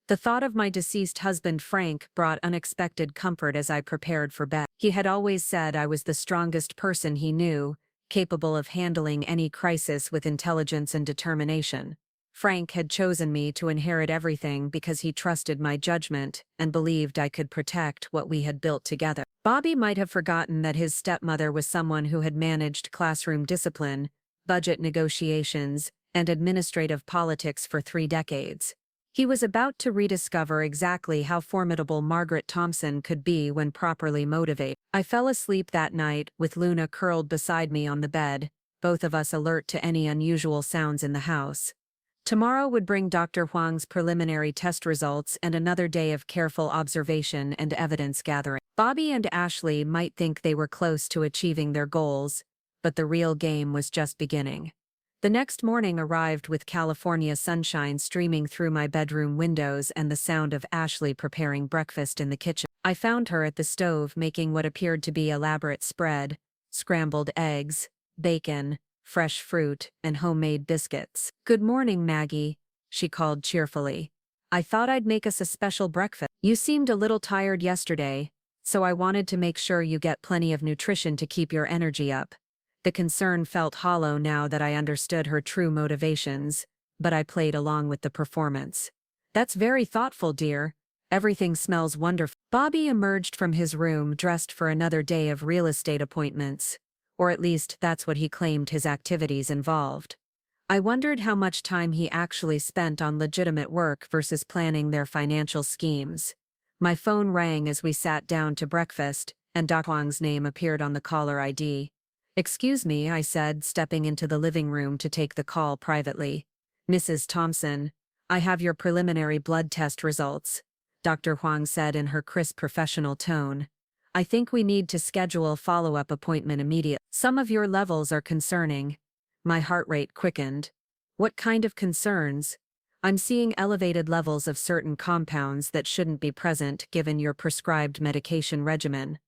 The thought of my deceased husband Frank brought unexpected comfort as I prepared for bed. He had always said I was the strongest person he knew, capable of handling any crisis with intelligence and determination. Frank had chosen me to inherit everything because he trusted my judgment and believed I could protect what we had built together. Bobby might have forgotten that his stepmother was someone who had managed classroom discipline, budget negotiations, and administrative politics for 3 decades. He was about to rediscover exactly how formidable Margaret Thompson could be when properly motivated. I fell asleep that night with Luna curled beside me on the bed, both of us alert to any unusual sounds in the house. Tomorrow would bring Dr. Huang's preliminary test results and another day of careful observation and evidence gathering. Bobby and Ashley might think they were close to achieving their goals, but the real game was just beginning. The next morning arrived with California sunshine streaming through my bedroom windows and the sound of Ashley preparing breakfast in the kitchen. I found her at the stove making what appeared to be elaborate spread: scrambled eggs, bacon, fresh fruit, and homemade biscuits. "Good morning, Maggie," she called cheerfully. "I thought I'd make us a special breakfast. You seemed a little tired yesterday, so I wanted to make sure you get plenty of nutrition to keep your energy up." The concern felt hollow now that I understood her true motivations, but I played along with the performance. "That's very thoughtful, dear. Everything smells wonderful." Bobby emerged from his room dressed for another day of real estate appointments, or at least that's what he claimed his activities involved. I wondered how much time he actually spent on legitimate work versus planning their financial schemes. My phone rang as we sat down to breakfast, and Dr. Huang's name appeared on the caller ID. "Excuse me," I said, stepping into the living room to take the call privately. "Mrs. Thompson, I have your preliminary blood test results," Dr. Huang said in her crisp professional tone. "I think we need to schedule a follow-up appointment immediately. Some of your levels are concerning." My heart rate quickened. "What kind of concerns?" "I'm seeing elevated levels of certain compounds that shouldn't be present given your prescribed medication regimen.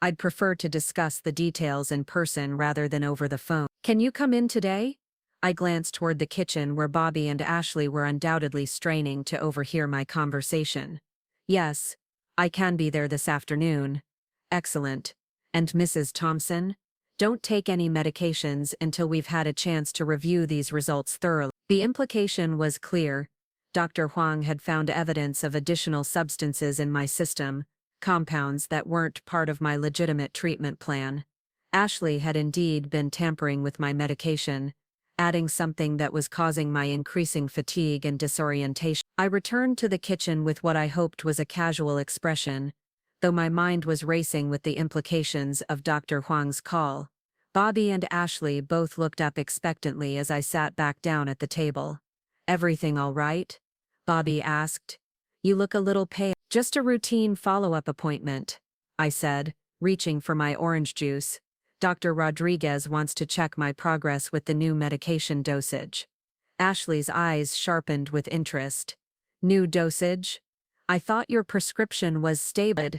I'd prefer to discuss the details in person rather than over the phone. Can you come in today?" I glanced toward the kitchen where Bobby and Ashley were undoubtedly straining to overhear my conversation. "Yes, I can be there this afternoon." "Excellent. And Mrs. Thompson? Don't take any medications until we've had a chance to review these results thoroughly." The implication was clear. Dr. Huang had found evidence of additional substances in my system, compounds that weren't part of my legitimate treatment plan. Ashley had indeed been tampering with my medication, adding something that was causing my increasing fatigue and disorientation. I returned to the kitchen with what I hoped was a casual expression, though my mind was racing with the implications of Dr. Huang's call. Bobby and Ashley both looked up expectantly as I sat back down at the table. "Everything all right?" Bobby asked. "You look a little pale." "Just a routine follow-up appointment," I said, reaching for my orange juice. "Dr. Rodriguez wants to check my progress with the new medication dosage." Ashley's eyes sharpened with interest. "New dosage? I thought your prescription was stable.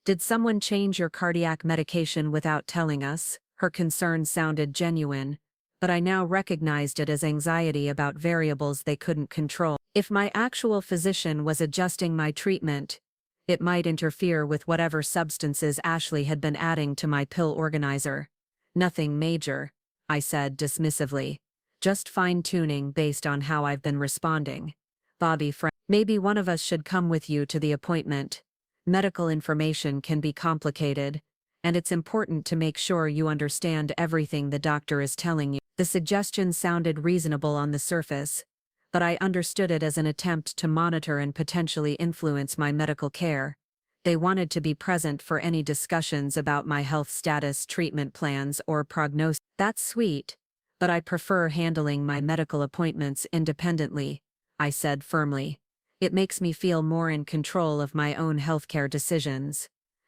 Did someone change your cardiac medication without telling us?" Her concern sounded genuine, but I now recognized it as anxiety about variables they couldn't control. If my actual physician was adjusting my treatment, it might interfere with whatever substances Ashley had been adding to my pill organizer. "Nothing major," I said dismissively. "Just fine-tuning based on how I've been responding." Bobby frowned. "Maybe one of us should come with you to the appointment. Medical information can be complicated, and it's important to make sure you understand everything the doctor is telling you." The suggestion sounded reasonable on the surface, but I understood it as an attempt to monitor and potentially influence my medical care. They wanted to be present for any discussions about my health status, treatment plans, or prognosis. "That's sweet, but I prefer handling my medical appointments independently," I said firmly. "It makes me feel more in control of my own healthcare decisions."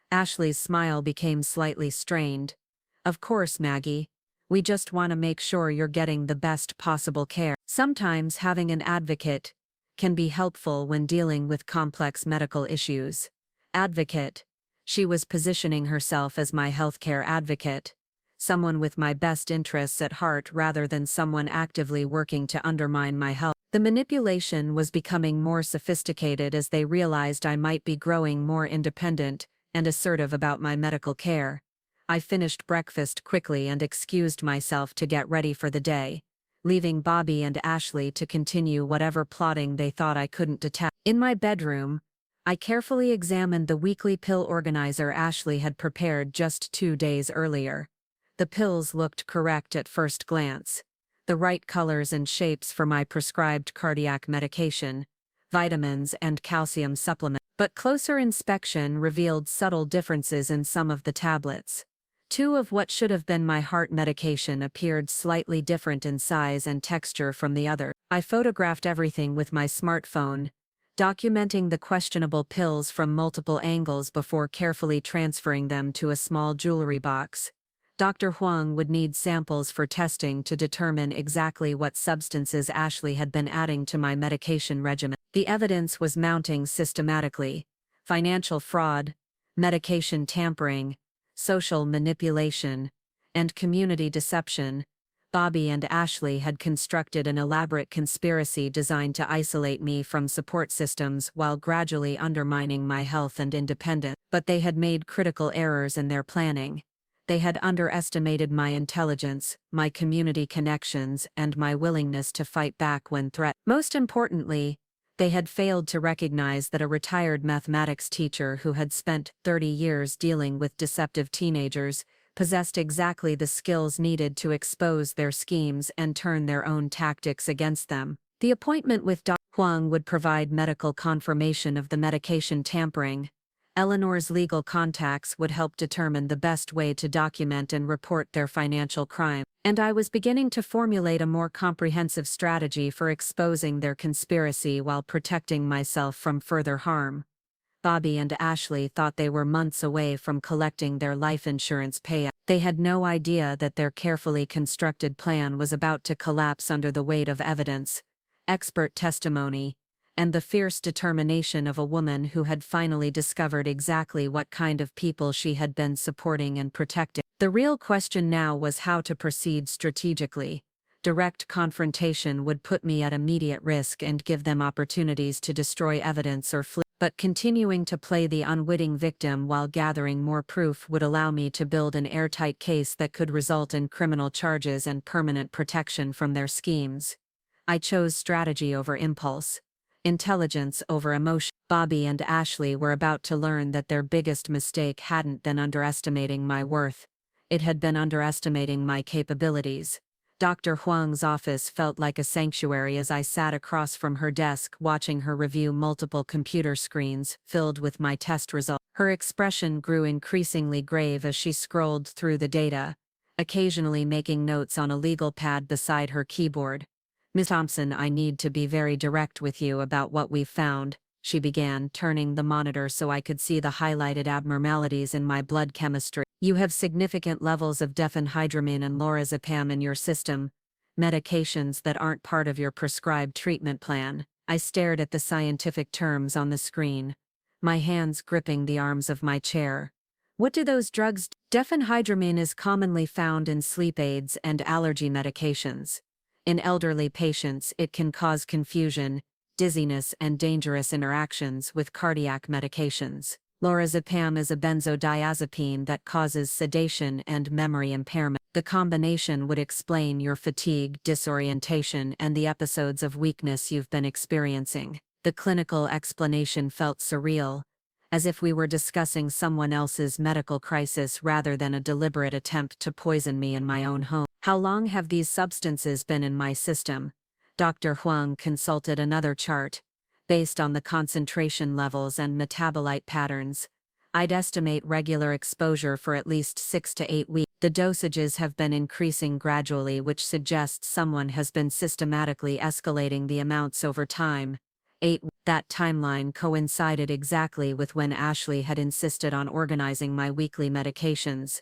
Ashley's smile became slightly strained. "Of course, Maggie. We just want to make sure you're getting the best possible care. Sometimes having an advocate can be helpful when dealing with complex medical issues." Advocate. She was positioning herself as my healthcare advocate, someone with my best interests at heart rather than someone actively working to undermine my health. The manipulation was becoming more sophisticated as they realized I might be growing more independent and assertive about my medical care. I finished breakfast quickly and excused myself to get ready for the day, leaving Bobby and Ashley to continue whatever plotting they thought I couldn't detect. In my bedroom, I carefully examined the weekly pill organizer Ashley had prepared just 2 days earlier. The pills looked correct at first glance. The right colors and shapes for my prescribed cardiac medication, vitamins, and calcium supplements. But closer inspection revealed subtle differences in some of the tablets. 2 of what should have been my heart medication appeared slightly different in size and texture from the other. I photographed everything with my smartphone, documenting the questionable pills from multiple angles before carefully transferring them to a small jewelry box. Dr. Huang would need samples for testing to determine exactly what substances Ashley had been adding to my medication regimen. The evidence was mounting systematically: financial fraud, medication tampering, social manipulation, and community deception. Bobby and Ashley had constructed an elaborate conspiracy designed to isolate me from support systems while gradually undermining my health and independence. But they had made critical errors in their planning. They had underestimated my intelligence, my community connections, and my willingness to fight back when threatened. Most importantly, they had failed to recognize that a retired mathematics teacher who had spent 30 years dealing with deceptive teenagers possessed exactly the skills needed to expose their schemes and turn their own tactics against them. The appointment with Dr. Huang would provide medical confirmation of the medication tampering. Eleanor's legal contacts would help determine the best way to document and report their financial crime, and I was beginning to formulate a more comprehensive strategy for exposing their conspiracy while protecting myself from further harm. Bobby and Ashley thought they were months away from collecting their life insurance payout. They had no idea that their carefully constructed plan was about to collapse under the weight of evidence, expert testimony, and the fierce determination of a woman who had finally discovered exactly what kind of people she had been supporting and protecting. The real question now was how to proceed strategically. Direct confrontation would put me at immediate risk and give them opportunities to destroy evidence or flee. But continuing to play the unwitting victim while gathering more proof would allow me to build an airtight case that could result in criminal charges and permanent protection from their schemes. I chose strategy over impulse, intelligence over emotion. Bobby and Ashley were about to learn that their biggest mistake hadn't been underestimating my worth. It had been underestimating my capabilities. Dr. Huang's office felt like a sanctuary as I sat across from her desk watching her review multiple computer screens filled with my test results. Her expression grew increasingly grave as she scrolled through the data, occasionally making notes on a legal pad beside her keyboard. "Ms. Thompson, I need to be very direct with you about what we've found," she began, turning the monitor so I could see the highlighted abnormalities in my blood chemistry. "You have significant levels of diphenhydramine and lorazepam in your system, medications that aren't part of your prescribed treatment plan." I stared at the scientific terms on the screen, my hands gripping the arms of my chair. "What do those drugs do?" Diphenhydramine is commonly found in sleep aids and allergy medications. In elderly patients, it can cause confusion, dizziness, and dangerous interactions with cardiac medications. Lorazepam is a benzodiazepine that causes sedation and memory impairment. The combination would explain your fatigue, disorientation, and the episodes of weakness you've been experiencing. The clinical explanation felt surreal, as if we were discussing someone else's medical crisis rather than a deliberate attempt to poison me in my own home. "How long have these substances been in my system?" Dr. Huang consulted another chart. "Based on the concentration levels and metabolite patterns, I'd estimate regular exposure for at least 6 to 8 weeks. The dosages have been increasing gradually, which suggests someone has been systematically escalating the amounts over time." That timeline coincided exactly with when Ashley had insisted on organizing my weekly medications,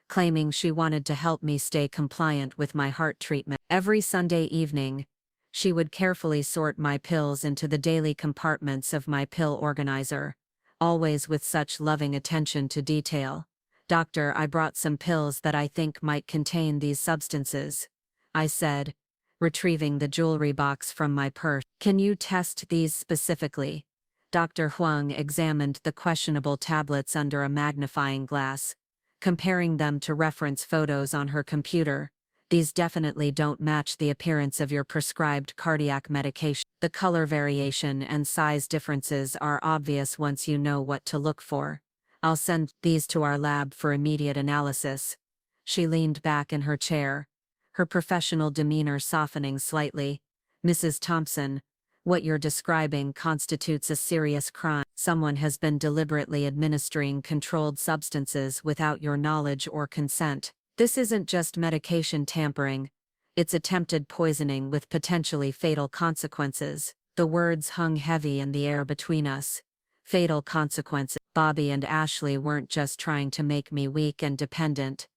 claiming she wanted to help me stay compliant with my heart treatment. Every Sunday evening, she would carefully sort my pills into the daily compartments of my pill organizer, always with such loving attention to detail. "Doctor, I brought some pills that I think might contain these substances," I said, retrieving the jewelry box from my purse. "Can you test these specifically?" Dr. Huang examined the questionable tablets under a magnifying glass, comparing them to reference photos on her computer. "These definitely don't match the appearance of your prescribed cardiac medication. The color variation and size differences are obvious once you know what to look for. I'll send these to our lab for immediate analysis." She leaned back in her chair, her professional demeanor softening slightly. "Mrs. Thompson, what you're describing constitutes a serious crime. Someone has been deliberately administering controlled substances without your knowledge or consent. This isn't just medication tampering, it's attempted poisoning with potentially fatal consequences." The words hung heavy in the air between us. Fatal consequences. Bobby and Ashley weren't just trying to make me weak and dependent.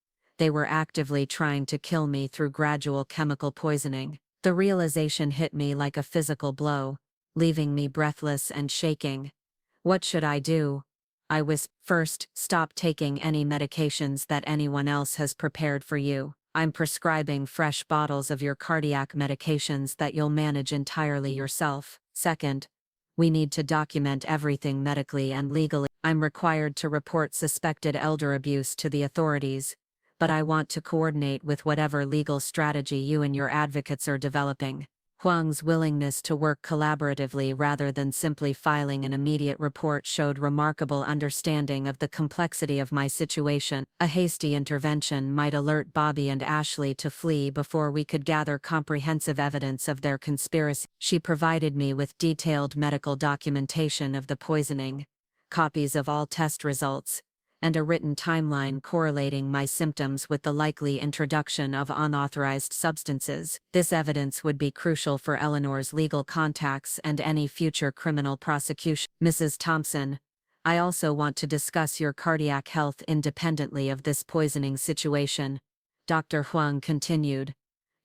They were actively trying to kill me through gradual chemical poisoning. The realization hit me like a physical blow, leaving me breathless and shaking. What should I do? I whispered. First, stop taking any medications that anyone else has prepared for you. I'm prescribing fresh bottles of your cardiac medications that you'll manage entirely yourself. Second, we need to document everything medically and legally. I'm required to report suspected elder abuse to the authorities, but I want to coordinate with whatever legal strategy you and your advocates are developing. Huang's willingness to work collaboratively rather than simply filing an immediate report showed remarkable understanding of the complexity of my situation. A hasty intervention might alert Bobby and Ashley to flee before we could gather comprehensive evidence of their conspiracy. She provided me with detailed medical documentation of the poisoning, copies of all test results, and a written timeline correlating my symptoms with the likely introduction of unauthorized substances. This evidence would be crucial for Eleanor's legal contacts and any future criminal prosecution. Mrs. Thompson, I also want to discuss your cardiac health independently of this poisoning situation, Dr. Huang continued.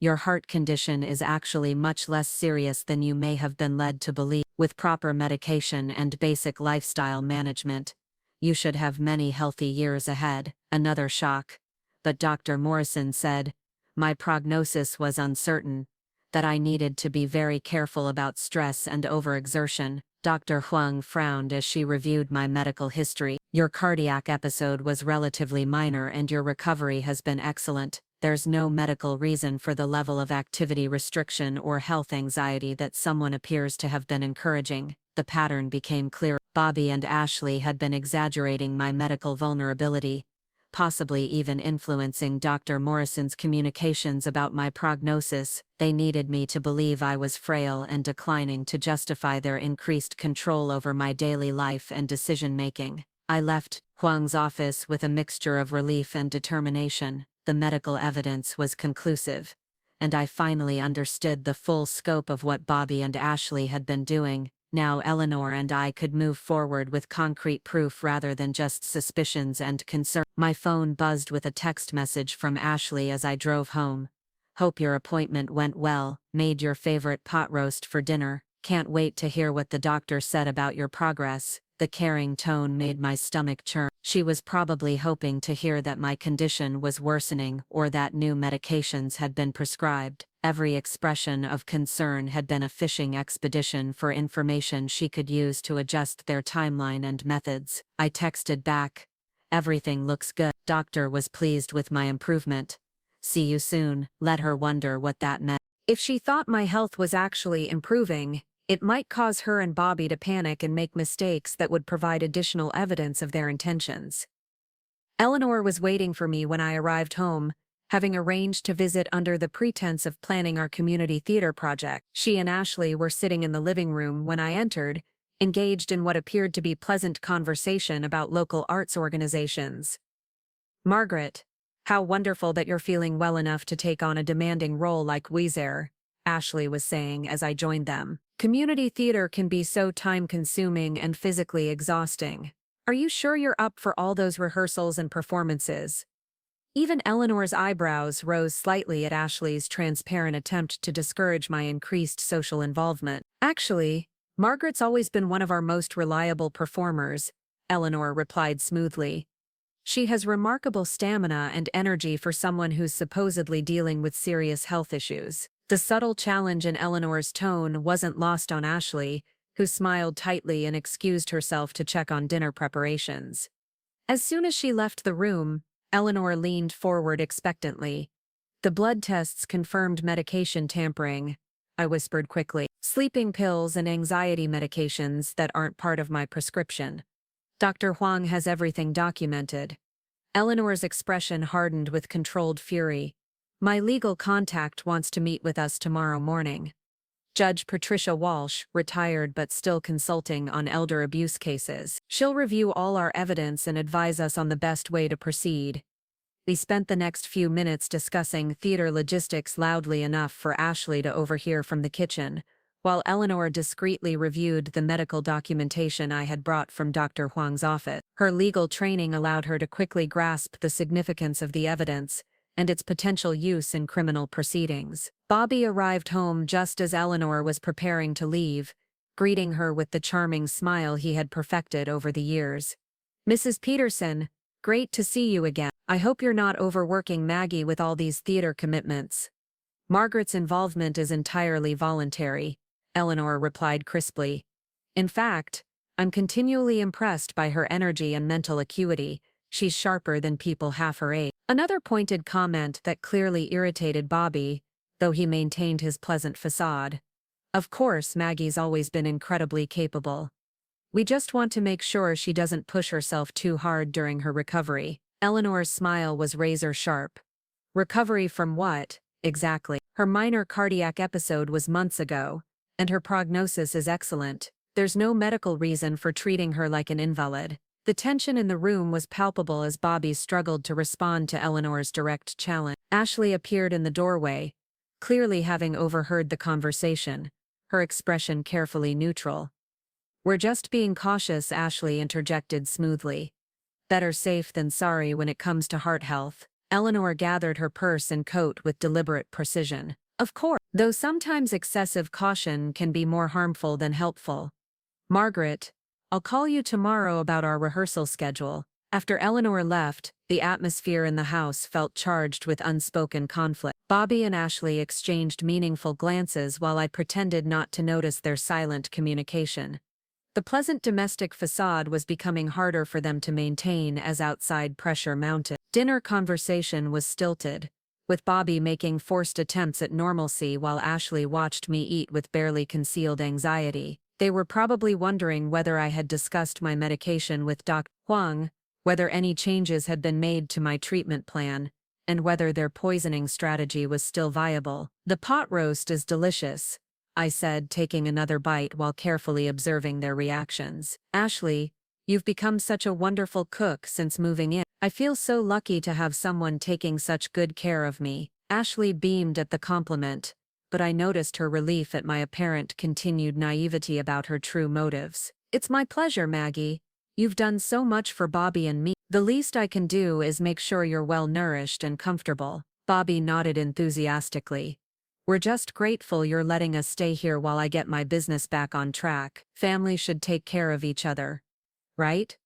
Your heart condition is actually much less serious than you may have been led to believe. With proper medication and basic lifestyle management, you should have many healthy years ahead. Another shock. But Dr. Morrison said, my prognosis was uncertain, that I needed to be very careful about stress and overexertion. Dr. Huang frowned as she reviewed my medical history. Your cardiac episode was relatively minor and your recovery has been excellent. There's no medical reason for the level of activity restriction or health anxiety that someone appears to have been encouraging. The pattern became clear. Bobby and Ashley had been exaggerating my medical vulnerability, possibly even influencing Dr. Morrison's communications about my prognosis. They needed me to believe I was frail and declining to justify their increased control over my daily life and decision-making. I left Huang's office with a mixture of relief and determination. The medical evidence was conclusive, and I finally understood the full scope of what Bobby and Ashley had been doing. Now Eleanor and I could move forward with concrete proof rather than just suspicions and concern. My phone buzzed with a text message from Ashley as I drove home. Hope your appointment went well, made your favorite pot roast for dinner, can't wait to hear what the doctor said about your progress. The caring tone made my stomach churn. She was probably hoping to hear that my condition was worsening or that new medications had been prescribed. Every expression of concern had been a fishing expedition for information she could use to adjust their timeline and methods. I texted back, everything looks good. Doctor was pleased with my improvement. See you soon. Let her wonder what that meant. If she thought my health was actually improving, it might cause her and Bobby to panic and make mistakes that would provide additional evidence of their intentions. Eleanor was waiting for me when I arrived home, having arranged to visit under the pretense of planning our community theater project. She and Ashley were sitting in the living room when I entered, engaged in what appeared to be pleasant conversation about local arts organizations. Margaret, how wonderful that you're feeling well enough to take on a demanding role like Weezer, Ashley was saying as I joined them. Community theater can be so time-consuming and physically exhausting. Are you sure you're up for all those rehearsals and performances? Even Eleanor's eyebrows rose slightly at Ashley's transparent attempt to discourage my increased social involvement. Actually, Margaret's always been one of our most reliable performers, Eleanor replied smoothly. She has remarkable stamina and energy for someone who's supposedly dealing with serious health issues. The subtle challenge in Eleanor's tone wasn't lost on Ashley, who smiled tightly and excused herself to check on dinner preparations. As soon as she left the room, Eleanor leaned forward expectantly. The blood tests confirmed medication tampering, I whispered quickly. Sleeping pills and anxiety medications that aren't part of my prescription. Dr. Huang has everything documented. Eleanor's expression hardened with controlled fury. My legal contact wants to meet with us tomorrow morning. Judge Patricia Walsh, retired but still consulting on elder abuse cases. She'll review all our evidence and advise us on the best way to proceed. We spent the next few minutes discussing theater logistics loudly enough for Ashley to overhear from the kitchen, while Eleanor discreetly reviewed the medical documentation I had brought from Dr. Huang's office. Her legal training allowed her to quickly grasp the significance of the evidence and its potential use in criminal proceedings. Bobby arrived home just as Eleanor was preparing to leave, greeting her with the charming smile he had perfected over the years. "Mrs. Peterson, great to see you again. I hope you're not overworking Maggie with all these theater commitments." "Margaret's involvement is entirely voluntary," Eleanor replied crisply. "In fact, I'm continually impressed by her energy and mental acuity. She's sharper than people half her age." Another pointed comment that clearly irritated Bobby, though he maintained his pleasant facade. "Of course, Maggie's always been incredibly capable. We just want to make sure she doesn't push herself too hard during her recovery." Eleanor's smile was razor sharp. "Recovery from what, exactly?" "Her minor cardiac episode was months ago, and her prognosis is excellent. There's no medical reason for treating her like an invalid." The tension in the room was palpable as Bobby struggled to respond to Eleanor's direct challenge. Ashley appeared in the doorway, clearly having overheard the conversation, her expression carefully neutral. "We're just being cautious," Ashley interjected smoothly. "Better safe than sorry when it comes to heart health." Eleanor gathered her purse and coat with deliberate precision. "Of course, though sometimes excessive caution can be more harmful than helpful. Margaret, I'll call you tomorrow about our rehearsal schedule." After Eleanor left, the atmosphere in the house felt charged with unspoken conflict. Bobby and Ashley exchanged meaningful glances while I pretended not to notice their silent communication. The pleasant domestic facade was becoming harder for them to maintain as outside pressure mounted. Dinner conversation was stilted, with Bobby making forced attempts at normalcy while Ashley watched me eat with barely concealed anxiety. They were probably wondering whether I had discussed my medication with Dr. Huang, whether any changes had been made to my treatment plan, and whether their poisoning strategy was still viable. "The pot roast is delicious," I said, taking another bite while carefully observing their reactions. "Ashley, you've become such a wonderful cook since moving in. I feel so lucky to have someone taking such good care of me." Ashley beamed at the compliment, but I noticed her relief at my apparent continued naivety about her true motives. "It's my pleasure, Maggie. You've done so much for Bobby and me. The least I can do is make sure you're well nourished and comfortable." Bobby nodded enthusiastically. "We're just grateful you're letting us stay here while I get my business back on track. Family should take care of each other. Right?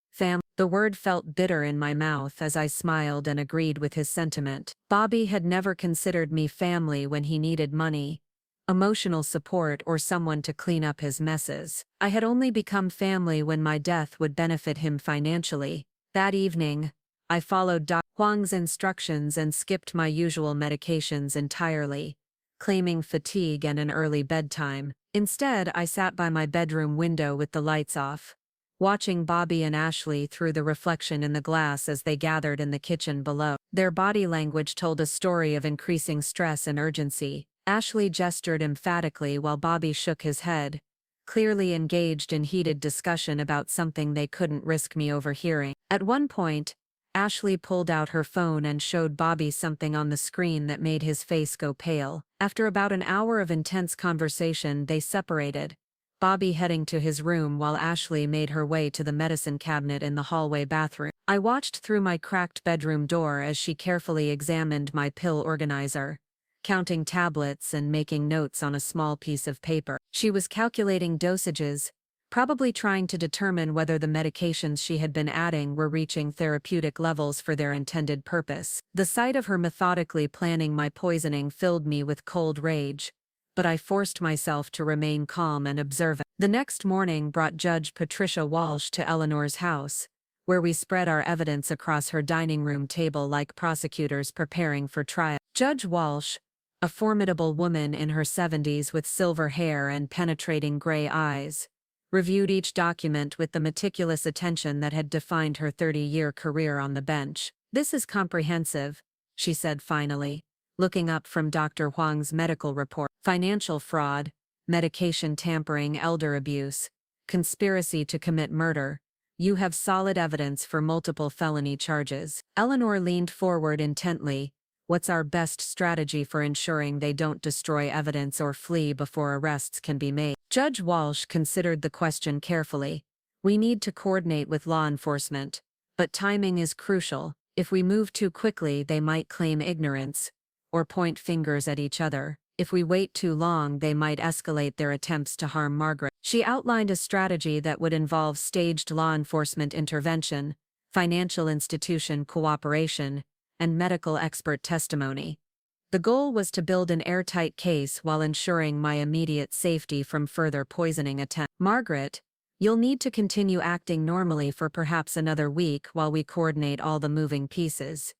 The word felt bitter in my mouth as I smiled and agreed with his sentiment. Bobby had never considered me family when he needed money, emotional support, or someone to clean up his messes. I had only become family when my death would benefit him financially. That evening, I followed Dr. Huang's instructions and skipped my usual medications entirely, claiming fatigue and an early bedtime. Instead, I sat by my bedroom window with the lights off, watching Bobby and Ashley through the reflection in the glass as they gathered in the kitchen below. Their body language told a story of increasing stress and urgency. Ashley gestured emphatically while Bobby shook his head, clearly engaged in heated discussion about something they couldn't risk me overhearing. At one point, Ashley pulled out her phone and showed Bobby something on the screen that made his face go pale. After about an hour of intense conversation, they separated, Bobby heading to his room while Ashley made her way to the medicine cabinet in the hallway bathroom. I watched through my cracked bedroom door as she carefully examined my pill organizer, counting tablets and making notes on a small piece of paper. She was calculating dosages, probably trying to determine whether the medications she had been adding were reaching therapeutic levels for their intended purpose. The sight of her methodically planning my poisoning filled me with cold rage, but I forced myself to remain calm and observant. The next morning brought Judge Patricia Walsh to Eleanor's house, where we spread our evidence across her dining room table like prosecutors preparing for trial. Judge Walsh, a formidable woman in her 70s with silver hair and penetrating gray eyes, reviewed each document with the meticulous attention that had defined her 30-year career on the bench. "This is comprehensive," she said finally, looking up from Dr. Huang's medical report. "Financial fraud, medication tampering, elder abuse, conspiracy to commit murder. You have solid evidence for multiple felony charges." Eleanor leaned forward intently, What's our best strategy for ensuring they don't destroy evidence or flee before arrests can be made? Judge Walsh considered the question carefully. We need to coordinate with law enforcement, but timing is crucial. If we move too quickly, they might claim ignorance or point fingers at each other. If we wait too long, they might escalate their attempts to harm Margaret. She outlined a strategy that would involve staged law enforcement intervention, financial institution cooperation, and medical expert testimony. The goal was to build an airtight case while ensuring my immediate safety from further poisoning attempts. Margaret, you'll need to continue acting normally for perhaps another week while we coordinate all the moving pieces.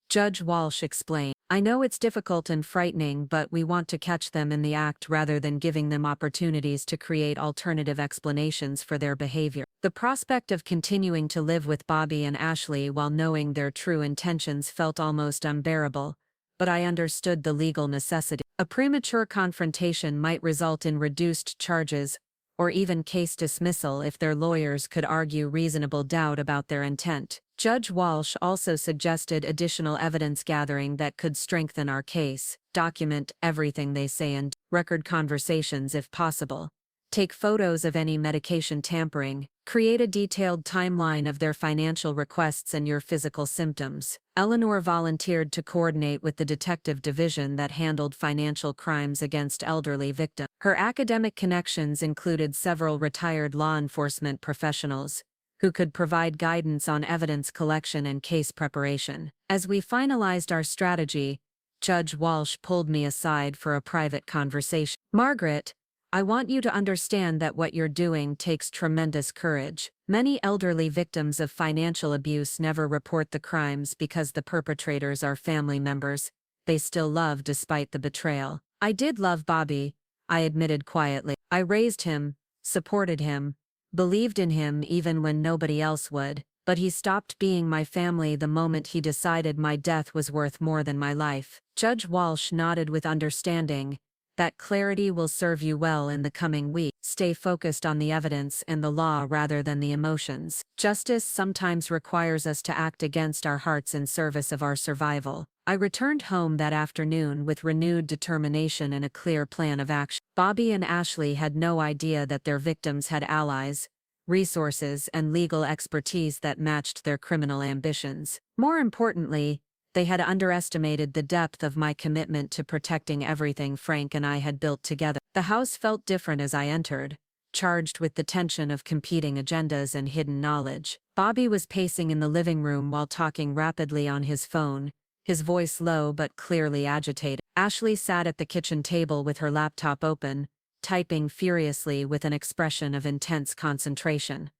Judge Walsh explained. I know it's difficult and frightening, but we want to catch them in the act rather than giving them opportunities to create alternative explanations for their behavior. The prospect of continuing to live with Bobby and Ashley while knowing their true intentions felt almost unbearable, but I understood the legal necessity. A premature confrontation might result in reduced charges or even case dismissal if their lawyers could argue reasonable doubt about their intent. Judge Walsh also suggested additional evidence gathering that could strengthen our case. Document everything they say and record conversations if possible. Take photos of any medication tampering. Create a detailed timeline of their financial requests and your physical symptoms. Eleanor volunteered to coordinate with the detective division that handled financial crimes against elderly victims. Her academic connections included several retired law enforcement professionals who could provide guidance on evidence collection and case preparation. As we finalized our strategy, Judge Walsh pulled me aside for a private conversation. Margaret, I want you to understand that what you're doing takes tremendous courage. Many elderly victims of financial abuse never report the crimes because the perpetrators are family members they still love despite the betrayal. I did love Bobby, I admitted quietly. I raised him, supported him, believed in him even when nobody else would, but he stopped being my family the moment he decided my death was worth more than my life. Judge Walsh nodded with understanding. That clarity will serve you well in the coming week. Stay focused on the evidence and the law rather than the emotions. Justice sometimes requires us to act against our hearts in service of our survival. I returned home that afternoon with renewed determination and a clear plan of action. Bobby and Ashley had no idea that their victims had allies, resources, and legal expertise that matched their criminal ambitions. More importantly, they had underestimated the depth of my commitment to protecting everything Frank and I had built together. The house felt different as I entered, charged with the tension of competing agendas and hidden knowledge. Bobby was pacing in the living room while talking rapidly on his phone, his voice low but clearly agitated. Ashley sat at the kitchen table with her laptop open, typing furiously with an expression of intense concentration.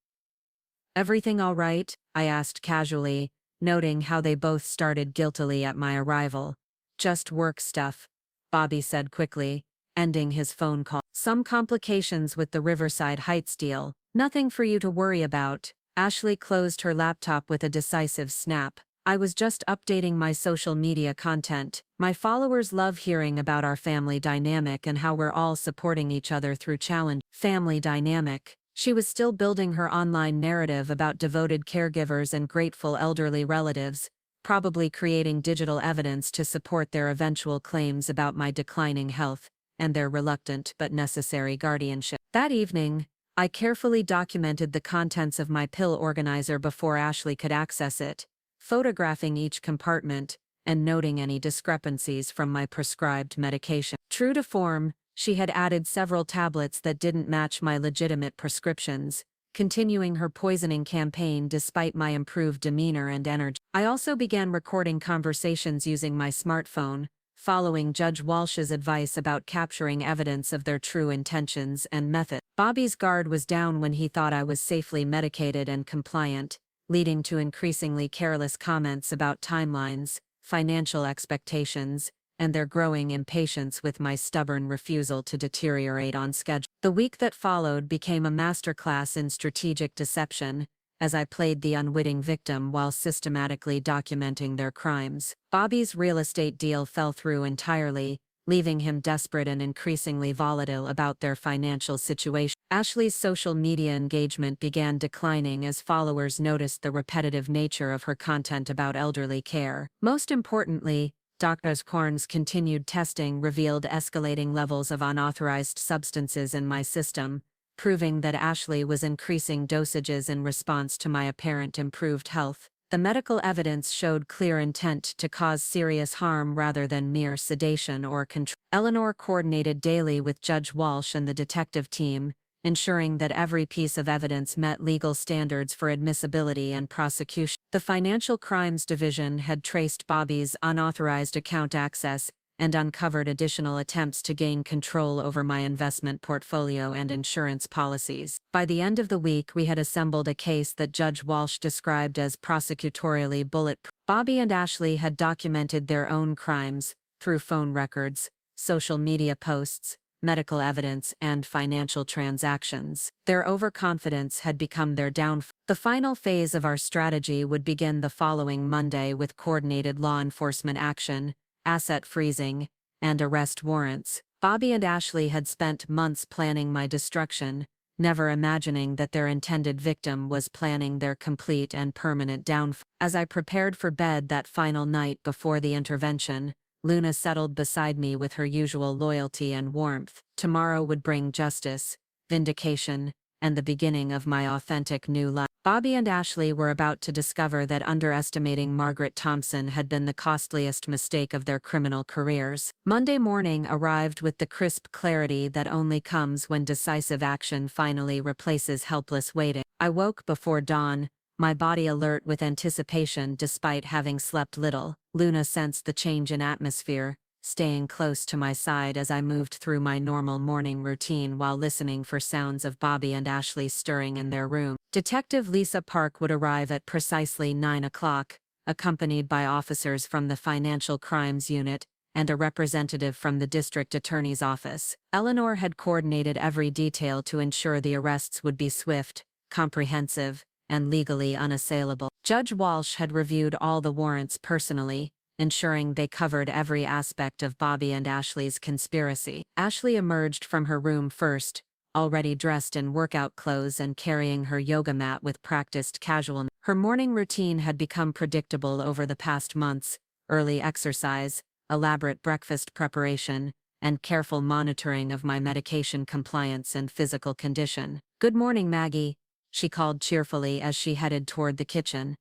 Everything all right? I asked casually, noting how they both started guiltily at my arrival. Just work stuff, Bobby said quickly, ending his phone call. Some complications with the Riverside Heights deal. Nothing for you to worry about. Ashley closed her laptop with a decisive snap. I was just updating my social media content. My followers love hearing about our family dynamic and how we're all supporting each other through challenge. Family dynamic. She was still building her online narrative about devoted caregivers and grateful elderly relatives, probably creating digital evidence to support their eventual claims about my declining health and their reluctant but necessary guardianship. That evening, I carefully documented the contents of my pill organizer before Ashley could access it, photographing each compartment and noting any discrepancies from my prescribed medication. True to form, she had added several tablets that didn't match my legitimate prescriptions, continuing her poisoning campaign despite my improved demeanor and energy. I also began recording conversations using my smartphone, following Judge Walsh's advice about capturing evidence of their true intentions and method. Bobby's guard was down when he thought I was safely medicated and compliant, leading to increasingly careless comments about timelines, financial expectations, and their growing impatience with my stubborn refusal to deteriorate on schedule. The week that followed became a masterclass in strategic deception, as I played the unwitting victim while systematically documenting their crimes. Bobby's real estate deal fell through entirely, leaving him desperate and increasingly volatile about their financial situation. Ashley's social media engagement began declining as followers noticed the repetitive nature of her content about elderly care. Most importantly, Dr. Korn's continued testing revealed escalating levels of unauthorized substances in my system, proving that Ashley was increasing dosages in response to my apparent improved health. The medical evidence showed clear intent to cause serious harm rather than mere sedation or control. Eleanor coordinated daily with Judge Walsh and the detective team, ensuring that every piece of evidence met legal standards for admissibility and prosecution. The Financial Crimes Division had traced Bobby's unauthorized account access and uncovered additional attempts to gain control over my investment portfolio and insurance policies. By the end of the week, we had assembled a case that Judge Walsh described as prosecutorially bulletproof. Bobby and Ashley had documented their own crimes through phone records, social media posts, medical evidence, and financial transactions. Their overconfidence had become their downfall. The final phase of our strategy would begin the following Monday with coordinated law enforcement action, asset freezing, and arrest warrants. Bobby and Ashley had spent months planning my destruction, never imagining that their intended victim was planning their complete and permanent downfall. As I prepared for bed that final night before the intervention, Luna settled beside me with her usual loyalty and warmth. Tomorrow would bring justice, vindication, and the beginning of my authentic new life. Bobby and Ashley were about to discover that underestimating Margaret Thompson had been the costliest mistake of their criminal careers. Monday morning arrived with the crisp clarity that only comes when decisive action finally replaces helpless waiting. I woke before dawn, my body alert with anticipation despite having slept little. Luna sensed the change in atmosphere, staying close to my side as I moved through my normal morning routine while listening for sounds of Bobby and Ashley stirring in their room. Detective Lisa Park would arrive at precisely 9 o'clock, accompanied by officers from the Financial Crimes Unit and a representative from the District Attorney's Office. Eleanor had coordinated every detail to ensure the arrests would be swift, comprehensive, and legally unassailable. Judge Walsh had reviewed all the warrants personally, ensuring they covered every aspect of Bobby and Ashley's conspiracy. Ashley emerged from her room first, already dressed in workout clothes and carrying her yoga mat with practiced casualness. Her morning routine had become predictable over the past months: early exercise, elaborate breakfast preparation, and careful monitoring of my medication compliance and physical condition. "Good morning, Maggie," she called cheerfully as she headed toward the kitchen.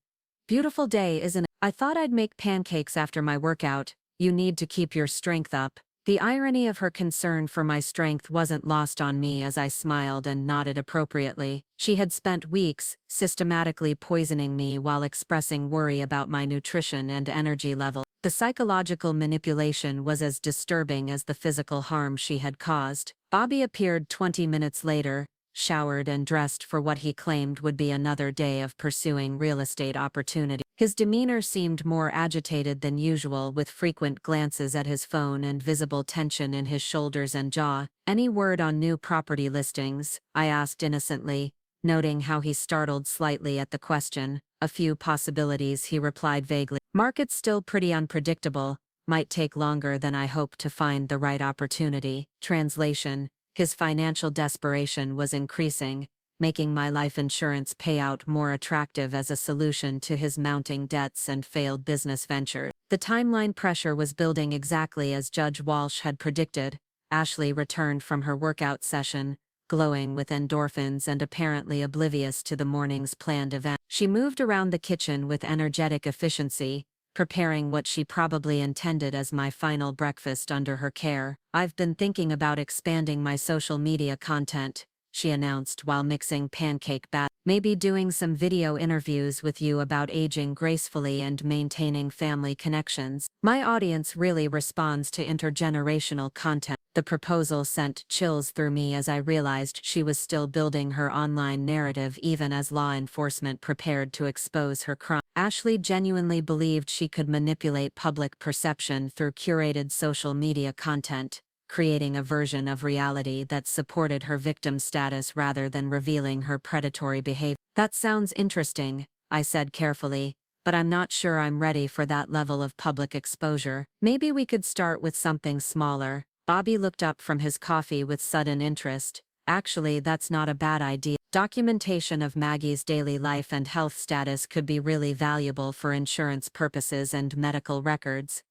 "Beautiful day, isn't it? I thought I'd make pancakes after my workout. You need to keep your strength up." The irony of her concern for my strength wasn't lost on me as I smiled and nodded appropriately. She had spent weeks systematically poisoning me while expressing worry about my nutrition and energy level. The psychological manipulation was as disturbing as the physical harm she had caused. Bobby appeared 20 minutes later, showered and dressed for what he claimed would be another day of pursuing real estate opportunity. His demeanor seemed more agitated than usual, with frequent glances at his phone and visible tension in his shoulders and jaw. "Any word on new property listings?" I asked innocently, noting how he startled slightly at the question. "A few possibilities," he replied vaguely. "Market's still pretty unpredictable. Might take longer than I hoped to find the right opportunity." Translation: his financial desperation was increasing, making my life insurance payout more attractive as a solution to his mounting debts and failed business ventures. The timeline pressure was building exactly as Judge Walsh had predicted. Ashley returned from her workout session, glowing with endorphins and apparently oblivious to the morning's planned event. She moved around the kitchen with energetic efficiency, preparing what she probably intended as my final breakfast under her care. "I've been thinking about expanding my social media content," she announced while mixing pancake batter. "Maybe doing some video interviews with you about aging gracefully and maintaining family connections. My audience really responds to intergenerational content." The proposal sent chills through me as I realized she was still building her online narrative even as law enforcement prepared to expose her crime. Ashley genuinely believed she could manipulate public perception through curated social media content, creating a version of reality that supported her victim status rather than revealing her predatory behavior. "That sounds interesting," I said carefully, "but I'm not sure I'm ready for that level of public exposure. Maybe we could start with something smaller." Bobby looked up from his coffee with sudden interest. "Actually, that's not a bad idea. Documentation of Maggie's daily life and health status could be really valuable for insurance purposes and medical records.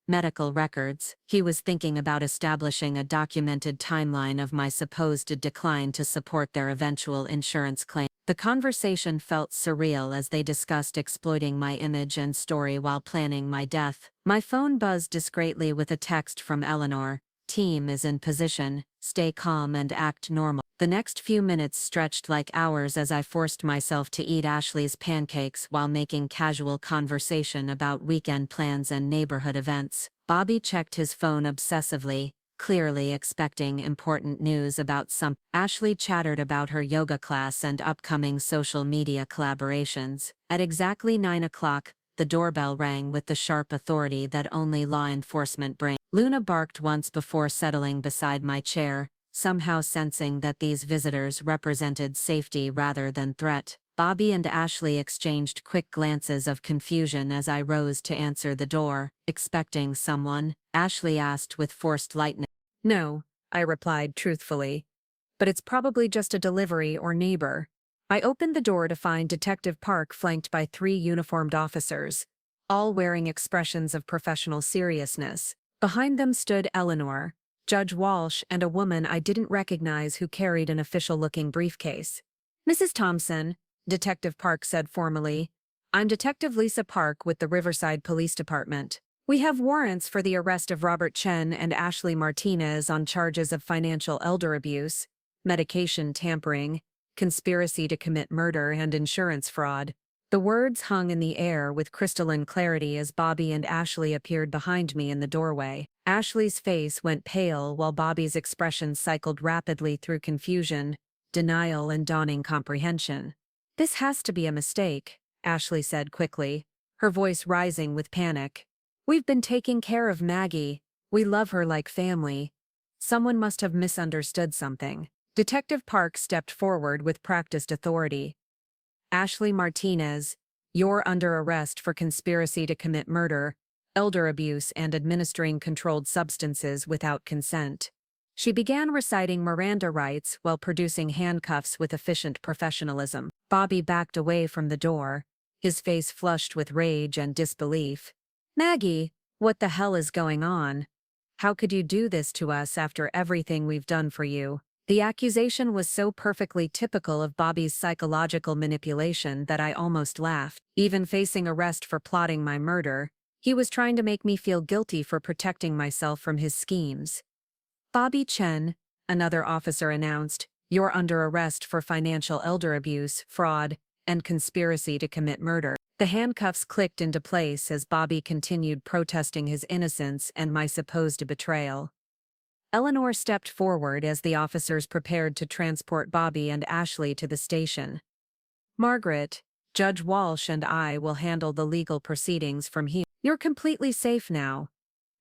He was thinking about establishing a documented timeline of my supposed decline to support their eventual insurance claim. The conversation felt surreal as they discussed exploiting my image and story while planning my death. My phone buzzed discreetly with a text from Eleanor. Team is in position, stay calm and act normal. The next few minutes stretched like hours as I forced myself to eat Ashley's pancakes while making casual conversation about weekend plans and neighborhood events. Bobby checked his phone obsessively, clearly expecting important news about some. Ashley chattered about her yoga class and upcoming social media collaborations. At exactly 9 o'clock, the doorbell rang with the sharp authority that only law enforcement brings. Luna barked once before settling beside my chair, somehow sensing that these visitors represented safety rather than threat. Bobby and Ashley exchanged quick glances of confusion as I rose to answer the door. Expecting someone? Ashley asked with forced lightness. No, I replied truthfully. But it's probably just a delivery or neighbor. I opened the door to find Detective Park flanked by 3 uniformed officers, all wearing expressions of professional seriousness. Behind them stood Eleanor, Judge Walsh, and a woman I didn't recognize who carried an official-looking briefcase. Mrs. Thompson, Detective Park said formally, I'm Detective Lisa Park with the Riverside Police Department. We have warrants for the arrest of Robert Chen and Ashley Martinez on charges of financial elder abuse, medication tampering, conspiracy to commit murder, and insurance fraud. The words hung in the air with crystalline clarity as Bobby and Ashley appeared behind me in the doorway. Ashley's face went pale while Bobby's expression cycled rapidly through confusion, denial, and dawning comprehension. This has to be a mistake, Ashley said quickly, her voice rising with panic. We've been taking care of Maggie. We love her like family. Someone must have misunderstood something. Detective Park stepped forward with practiced authority. Ashley Martinez, you're under arrest for conspiracy to commit murder, elder abuse, and administering controlled substances without consent. She began reciting Miranda rights while producing handcuffs with efficient professionalism. Bobby backed away from the door, his face flushed with rage and disbelief. Maggie, what the hell is going on? How could you do this to us after everything we've done for you? The accusation was so perfectly typical of Bobby's psychological manipulation that I almost laughed. Even facing arrest for plotting my murder, he was trying to make me feel guilty for protecting myself from his schemes. Bobby Chen, another officer announced, you're under arrest for financial elder abuse, fraud, and conspiracy to commit murder. The handcuffs clicked into place as Bobby continued protesting his innocence and my supposed betrayal. Eleanor stepped forward as the officers prepared to transport Bobby and Ashley to the station. Margaret, Judge Walsh and I will handle the legal proceedings from here. You're completely safe now.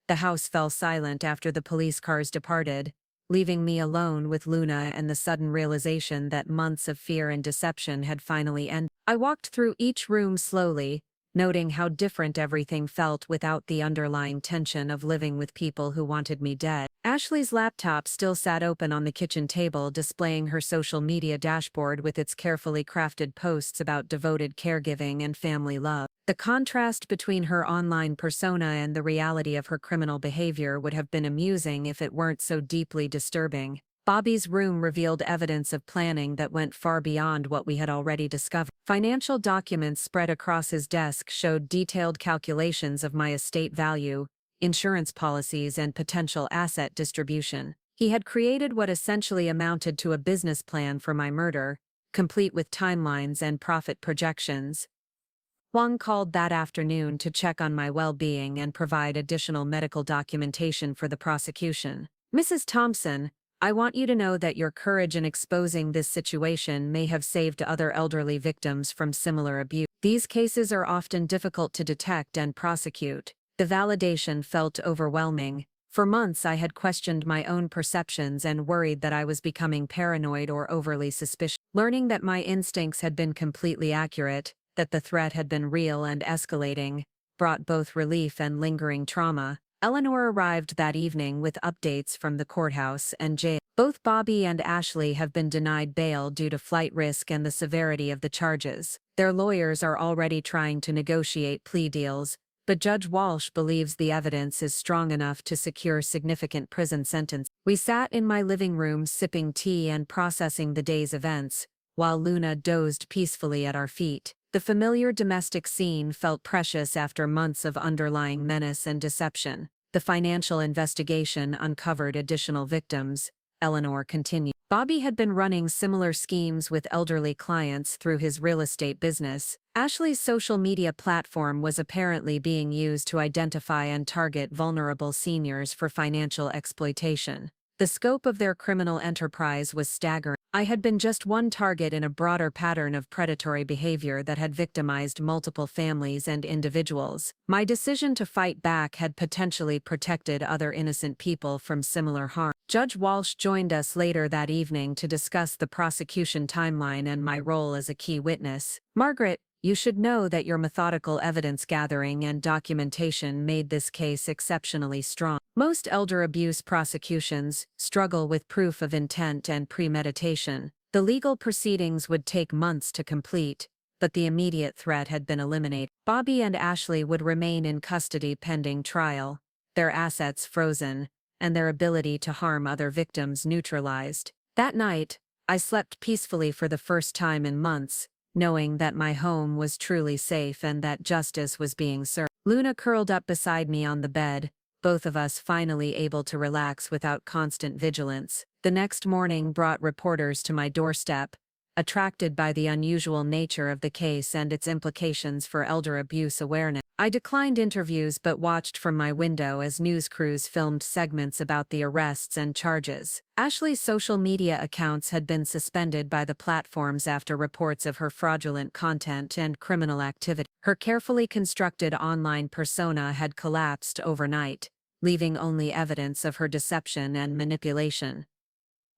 The house fell silent after the police cars departed, leaving me alone with Luna and the sudden realization that months of fear and deception had finally ended. I walked through each room slowly, noting how different everything felt without the underlying tension of living with people who wanted me dead. Ashley's laptop still sat open on the kitchen table, displaying her social media dashboard with its carefully crafted posts about devoted caregiving and family love. The contrast between her online persona and the reality of her criminal behavior would have been amusing if it weren't so deeply disturbing. Bobby's room revealed evidence of planning that went far beyond what we had already discovered. Financial documents spread across his desk showed detailed calculations of my estate value, insurance policies, and potential asset distribution. He had created what essentially amounted to a business plan for my murder, complete with timelines and profit projections. Huang called that afternoon to check on my well-being and provide additional medical documentation for the prosecution. Mrs. Thompson, I want you to know that your courage in exposing this situation may have saved other elderly victims from similar abuse. These cases are often difficult to detect and prosecute. The validation felt overwhelming. For months I had questioned my own perceptions and worried that I was becoming paranoid or overly suspicious. Learning that my instincts had been completely accurate, that the threat had been real and escalating, brought both relief and lingering trauma. Eleanor arrived that evening with updates from the courthouse and jail. Both Bobby and Ashley have been denied bail due to flight risk and the severity of the charges. Their lawyers are already trying to negotiate plea deals, but Judge Walsh believes the evidence is strong enough to secure significant prison sentence. We sat in my living room sipping tea and processing the day's events, while Luna dozed peacefully at our feet. The familiar domestic scene felt precious after months of underlying menace and deception. The financial investigation uncovered additional victims, Eleanor continued. Bobby had been running similar schemes with elderly clients through his real estate business. Ashley's social media platform was apparently being used to identify and target vulnerable seniors for financial exploitation. The scope of their criminal enterprise was staggering. I had been just one target in a broader pattern of predatory behavior that had victimized multiple families and individuals. My decision to fight back had potentially protected other innocent people from similar harm. Judge Walsh joined us later that evening to discuss the prosecution timeline and my role as a key witness. "Margaret, you should know that your methodical evidence gathering and documentation made this case exceptionally strong. Most elder abuse prosecutions struggle with proof of intent and premeditation. The legal proceedings would take months to complete, but the immediate threat had been eliminated. Bobby and Ashley would remain in custody pending trial, their assets frozen, and their ability to harm other victims neutralized. That night, I slept peacefully for the first time in months, knowing that my home was truly safe and that justice was being served." Luna curled up beside me on the bed, both of us finally able to relax without constant vigilance. The next morning brought reporters to my doorstep, attracted by the unusual nature of the case and its implications for elder abuse awareness. I declined interviews but watched from my window as news crews filmed segments about the arrests and charges. Ashley's social media accounts had been suspended by the platforms after reports of her fraudulent content and criminal activity. Her carefully constructed online persona had collapsed overnight, leaving only evidence of her deception and manipulation.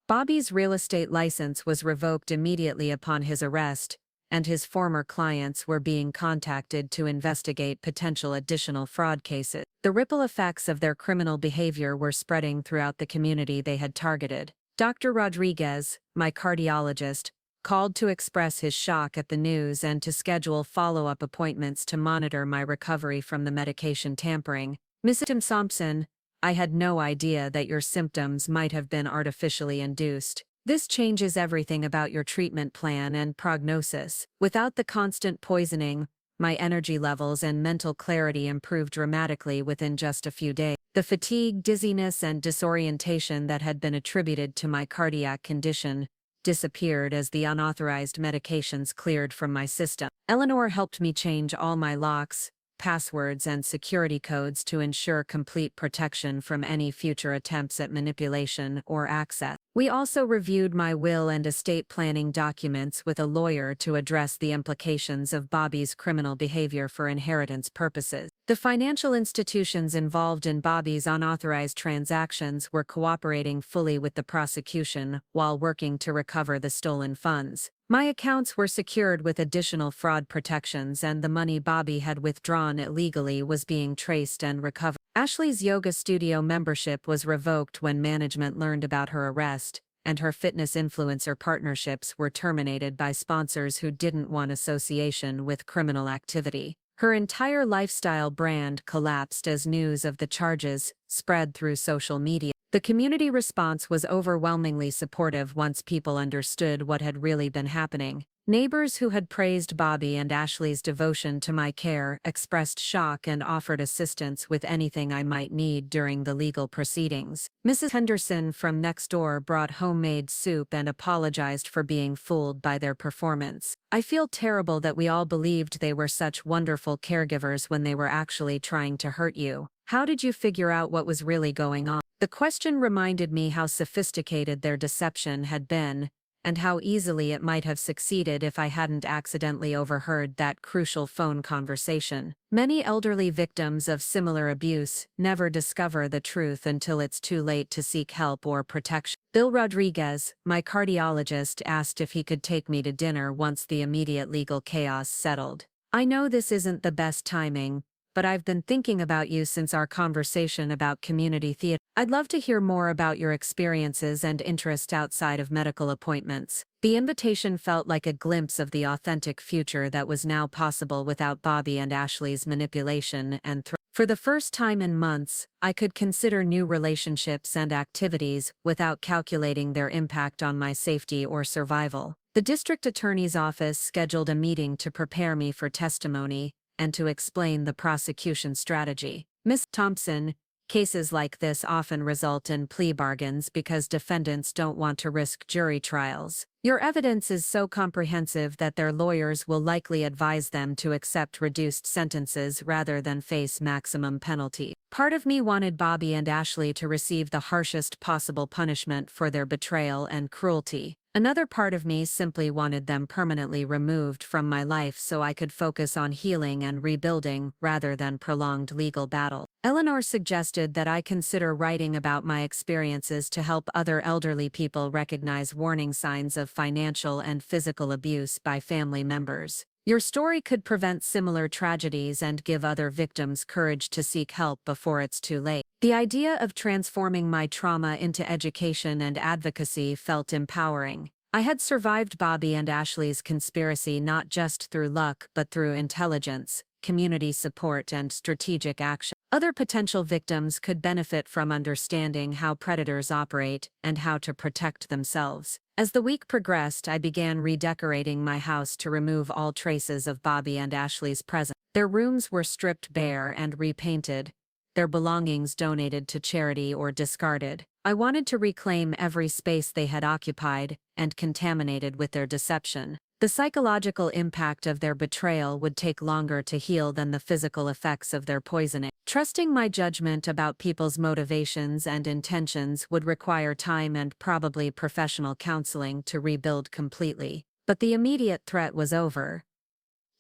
Bobby's real estate license was revoked immediately upon his arrest, and his former clients were being contacted to investigate potential additional fraud cases. The ripple effects of their criminal behavior were spreading throughout the community they had targeted. Dr. Rodriguez, my cardiologist, called to express his shock at the news and to schedule follow-up appointments to monitor my recovery from the medication tampering. "Mrs. Thompson, I had no idea that your symptoms might have been artificially induced. This changes everything about your treatment plan and prognosis. Without the constant poisoning, my energy levels and mental clarity improved dramatically within just a few days. The fatigue, dizziness, and disorientation that had been attributed to my cardiac condition disappeared as the unauthorized medications cleared from my system. Eleanor helped me change all my locks, passwords, and security codes to ensure complete protection from any future attempts at manipulation or access. We also reviewed my will and estate planning documents with a lawyer to address the implications of Bobby's criminal behavior for inheritance purposes. The financial institutions involved in Bobby's unauthorized transactions were cooperating fully with the prosecution while working to recover the stolen funds. My accounts were secured with additional fraud protections, and the money Bobby had withdrawn illegally was being traced and recovered. Ashley's yoga studio membership was revoked when management learned about her arrest, and her fitness influencer partnerships were terminated by sponsors who didn't want association with criminal activity. Her entire lifestyle brand collapsed as news of the charges spread through social media. The community response was overwhelmingly supportive once people understood what had really been happening. Neighbors who had praised Bobby and Ashley's devotion to my care expressed shock and offered assistance with anything I might need during the legal proceedings. Mrs. Henderson from next door brought homemade soup and apologized for being fooled by their performance. "I feel terrible that we all believed they were such wonderful caregivers when they were actually trying to hurt you. How did you figure out what was really going on?" The question reminded me how sophisticated their deception had been, and how easily it might have succeeded if I hadn't accidentally overheard that crucial phone conversation. Many elderly victims of similar abuse never discover the truth until it's too late to seek help or protection. Bill Rodriguez, my cardiologist, asked if he could take me to dinner once the immediate legal chaos settled. "I know this isn't the best timing, but I've been thinking about you since our conversation about community theater. I'd love to hear more about your experiences and interest outside of medical appointments. The invitation felt like a glimpse of the authentic future that was now possible without Bobby and Ashley's manipulation and For the first time in months, I could consider new relationships and activities without calculating their impact on my safety or survival. The district attorney's office scheduled a meeting to prepare me for testimony and to explain the prosecution strategy. Ms. Thompson, cases like this often result in plea bargains because defendants don't want to risk jury trials. Your evidence is so comprehensive that their lawyers will likely advise them to accept reduced sentences rather than face maximum penalty. Part of me wanted Bobby and Ashley to receive the harshest possible punishment for their betrayal and cruelty. Another part of me simply wanted them permanently removed from my life so I could focus on healing and rebuilding rather than prolonged legal battle. Eleanor suggested that I consider writing about my experiences to help other elderly people recognize warning signs of financial and physical abuse by family members. Your story could prevent similar tragedies and give other victims courage to seek help before it's too late. The idea of transforming my trauma into education and advocacy felt empowering. I had survived Bobby and Ashley's conspiracy not just through luck but through intelligence, community support, and strategic action. Other potential victims could benefit from understanding how predators operate and how to protect themselves. As the week progressed, I began redecorating my house to remove all traces of Bobby and Ashley's presence. Their rooms were stripped bare and repainted, their belongings donated to charity or discarded. I wanted to reclaim every space they had occupied and contaminated with their deception. The psychological impact of their betrayal would take longer to heal than the physical effects of their poisoning. Trusting my judgment about people's motivations and intentions would require time and probably professional counseling to rebuild completely. But the immediate threat was over.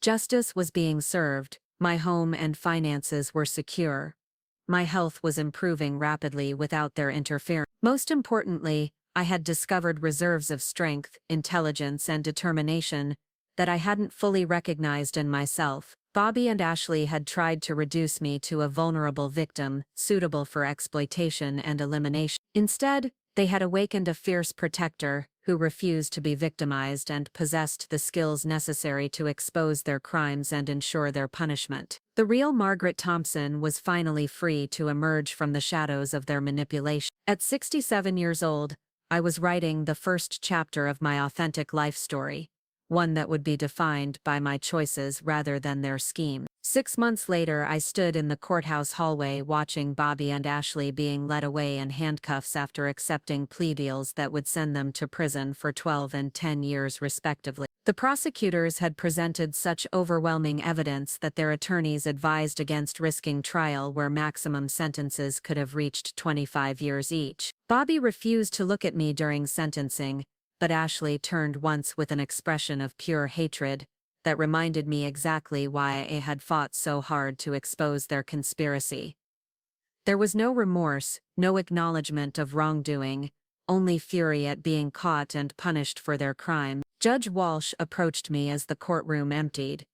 Justice was being served, my home and finances were secure. My health was improving rapidly without their interference. Most importantly, I had discovered reserves of strength, intelligence, and determination that I hadn't fully recognized in myself. Bobby and Ashley had tried to reduce me to a vulnerable victim, suitable for exploitation and elimination. Instead, they had awakened a fierce protector who refused to be victimized and possessed the skills necessary to expose their crimes and ensure their punishment. The real Margaret Thompson was finally free to emerge from the shadows of their manipulation. At 67 years old, I was writing the first chapter of my authentic life story, one that would be defined by my choices rather than their scheme. 6 months later, I stood in the courthouse hallway watching Bobby and Ashley being led away in handcuffs after accepting plea deals that would send them to prison for 12 and 10 years respectively. The prosecutors had presented such overwhelming evidence that their attorneys advised against risking trial where maximum sentences could have reached 25 years each. Bobby refused to look at me during sentencing, but Ashley turned once with an expression of pure hatred that reminded me exactly why I had fought so hard to expose their conspiracy. There was no remorse, no acknowledgement of wrongdoing, only fury at being caught and punished for their crime. Judge Walsh approached me as the courtroom emptied.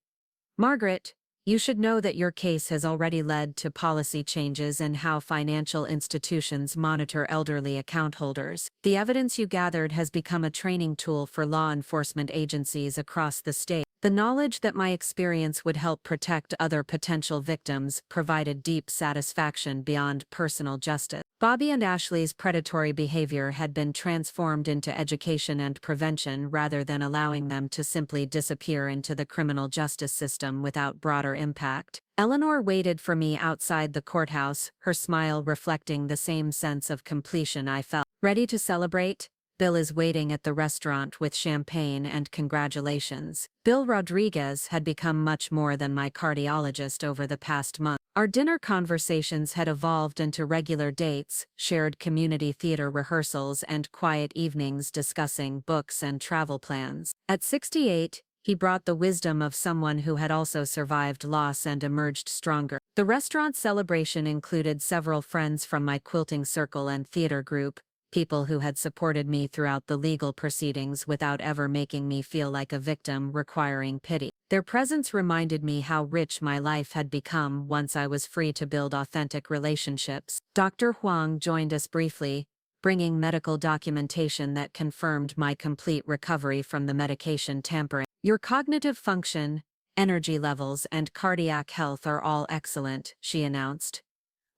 "Margaret, you should know that your case has already led to policy changes in how financial institutions monitor elderly account holders. The evidence you gathered has become a training tool for law enforcement agencies across the state. The knowledge that my experience would help protect other potential victims provided deep satisfaction beyond personal justice." Bobby and Ashley's predatory behavior had been transformed into education and prevention rather than allowing them to simply disappear into the criminal justice system without broader impact. Eleanor waited for me outside the courthouse, her smile reflecting the same sense of completion I felt. "Ready to celebrate? Bill is waiting at the restaurant with champagne and congratulations." Bill Rodriguez had become much more than my cardiologist over the past month. Our dinner conversations had evolved into regular dates, shared community theater rehearsals, and quiet evenings discussing books and travel plans. At 68, he brought the wisdom of someone who had also survived loss and emerged stronger. The restaurant celebration included several friends from my quilting circle and theater group, people who had supported me throughout the legal proceedings without ever making me feel like a victim requiring pity. Their presence reminded me how rich my life had become once I was free to build authentic relationships. Dr. Huang joined us briefly, bringing medical documentation that confirmed my complete recovery from the medication tampering. Your cognitive function, energy levels, and cardiac health are all excellent, she announced.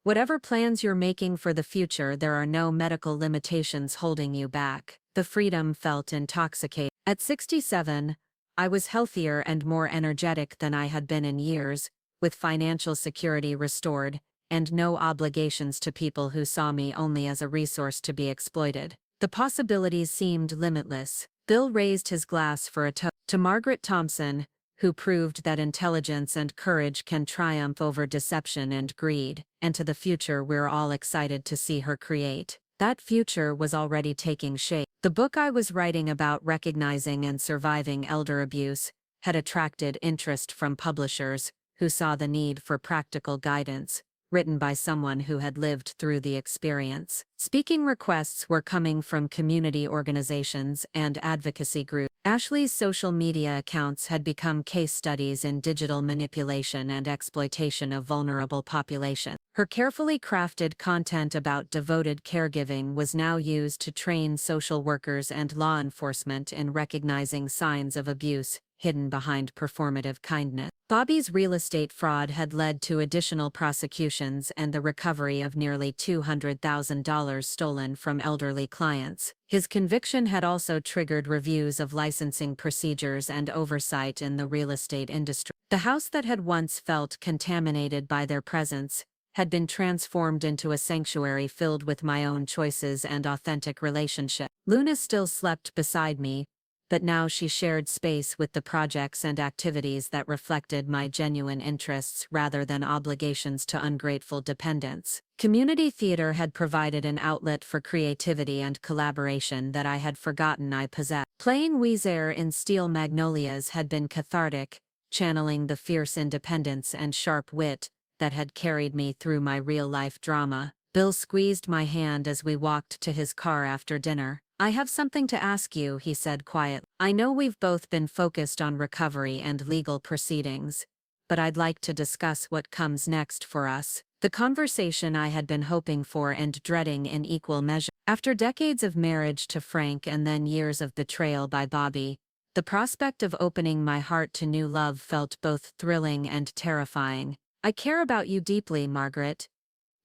Whatever plans you're making for the future, there are no medical limitations holding you back. The freedom felt intoxicating. At 67, I was healthier and more energetic than I had been in years, with financial security restored, and no obligations to people who saw me only as a resource to be exploited. The possibilities seemed limitless. Bill raised his glass for a toast to Margaret Thompson, who proved that intelligence and courage can triumph over deception and greed, and to the future we're all excited to see her create. That future was already taking shape. The book I was writing about recognizing and surviving elder abuse had attracted interest from publishers who saw the need for practical guidance, written by someone who had lived through the experience. Speaking requests were coming from community organizations and advocacy groups. Ashley's social media accounts had become case studies in digital manipulation and exploitation of vulnerable populations. Her carefully crafted content about devoted caregiving was now used to train social workers and law enforcement in recognizing signs of abuse hidden behind performative kindness. Bobby's real estate fraud had led to additional prosecutions and the recovery of nearly $200,000 stolen from elderly clients. His conviction had also triggered reviews of licensing procedures and oversight in the real estate industry. The house that had once felt contaminated by their presence had been transformed into a sanctuary filled with my own choices and authentic relationships. Luna still slept beside me, but now she shared space with the projects and activities that reflected my genuine interests rather than obligations to ungrateful dependents. Community theater had provided an outlet for creativity and collaboration that I had forgotten I possessed. Playing Weezer in Steel Magnolias had been cathartic, channeling the fierce independence and sharp wit that had carried me through my real-life drama. Bill squeezed my hand as we walked to his car after dinner. "I have something to ask you," he said quietly. "I know we've both been focused on recovery and legal proceedings, but I'd like to discuss what comes next for us." The conversation I had been hoping for and dreading in equal measure. After decades of marriage to Frank and then years of betrayal by Bobby, the prospect of opening my heart to new love felt both thrilling and terrifying. "I care about you deeply, Margaret,"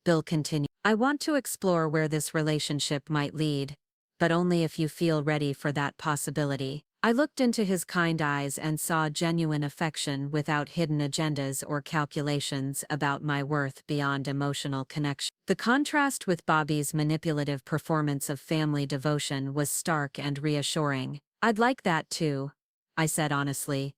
Bill continued. "I want to explore where this relationship might lead, but only if you feel ready for that possibility." I looked into his kind eyes and saw genuine affection without hidden agendas or calculations about my worth beyond emotional connection. The contrast with Bobby's manipulative performance of family devotion was stark and reassuring. "I'd like that too," I said honestly.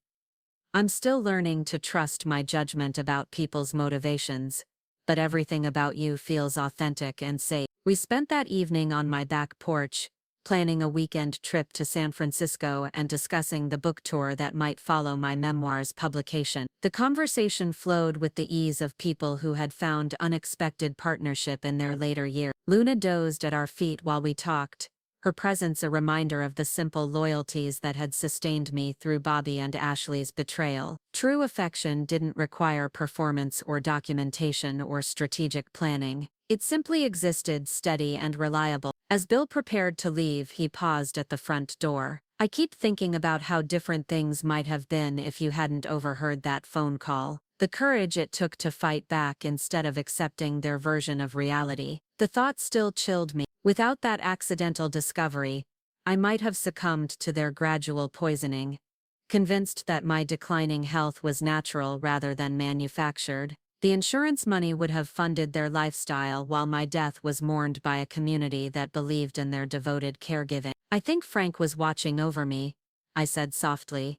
"I'm still learning to trust my judgment about people's motivations, but everything about you feels authentic and safe." We spent that evening on my back porch, planning a weekend trip to San Francisco and discussing the book tour that might follow my memoir's publication. The conversation flowed with the ease of people who had found unexpected partnership in their later years. Luna dozed at our feet while we talked, her presence a reminder of the simple loyalties that had sustained me through Bobby and Ashley's betrayal. True affection didn't require performance or documentation or strategic planning. It simply existed, steady and reliable. As Bill prepared to leave, he paused at the front door. "I keep thinking about how different things might have been if you hadn't overheard that phone call. The courage it took to fight back instead of accepting their version of reality." The thought still chilled me. Without that accidental discovery, I might have succumbed to their gradual poisoning, convinced that my declining health was natural rather than manufactured. The insurance money would have funded their lifestyle while my death was mourned by a community that believed in their devoted caregiving. "I think Frank was watching over me," I said softly.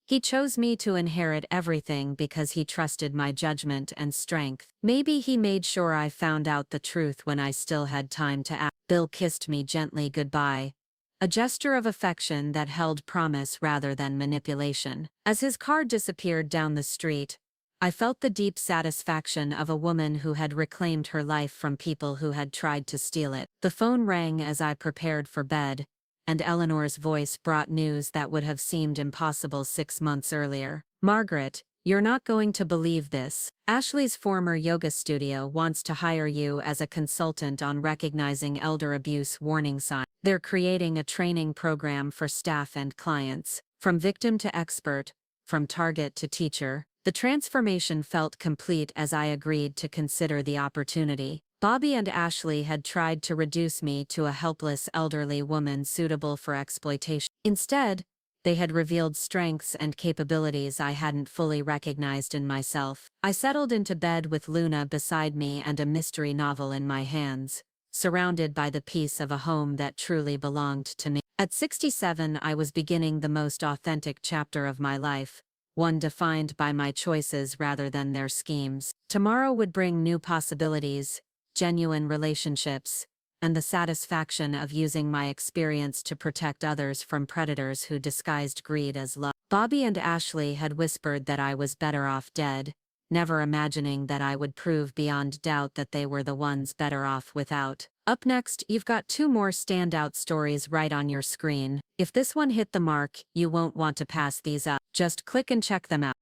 "He chose me to inherit everything because he trusted my judgment and strength. Maybe he made sure I found out the truth when I still had time to act." Bill kissed me gently goodbye, a gesture of affection that held promise rather than manipulation. As his car disappeared down the street, I felt the deep satisfaction of a woman who had reclaimed her life from people who had tried to steal it. The phone rang as I prepared for bed, and Eleanor's voice brought news that would have seemed impossible 6 months earlier. Margaret, you're not going to believe this. Ashley's former yoga studio wants to hire you as a consultant on recognizing elder abuse warning signs. They're creating a training program for staff and clients, from victim to expert, from target to teacher. The transformation felt complete as I agreed to consider the opportunity. Bobby and Ashley had tried to reduce me to a helpless elderly woman suitable for exploitation. Instead, they had revealed strengths and capabilities I hadn't fully recognized in myself. I settled into bed with Luna beside me and a mystery novel in my hands, surrounded by the peace of a home that truly belonged to me. At 67, I was beginning the most authentic chapter of my life, one defined by my choices rather than their schemes. Tomorrow would bring new possibilities, genuine relationships, and the satisfaction of using my experience to protect others from predators who disguised greed as love. Bobby and Ashley had whispered that I was better off dead, never imagining that I would prove beyond doubt that they were the ones better off without. Up next, you've got 2 more standout stories right on your screen. If this one hit the mark, you won't want to pass these up. Just click and check them out.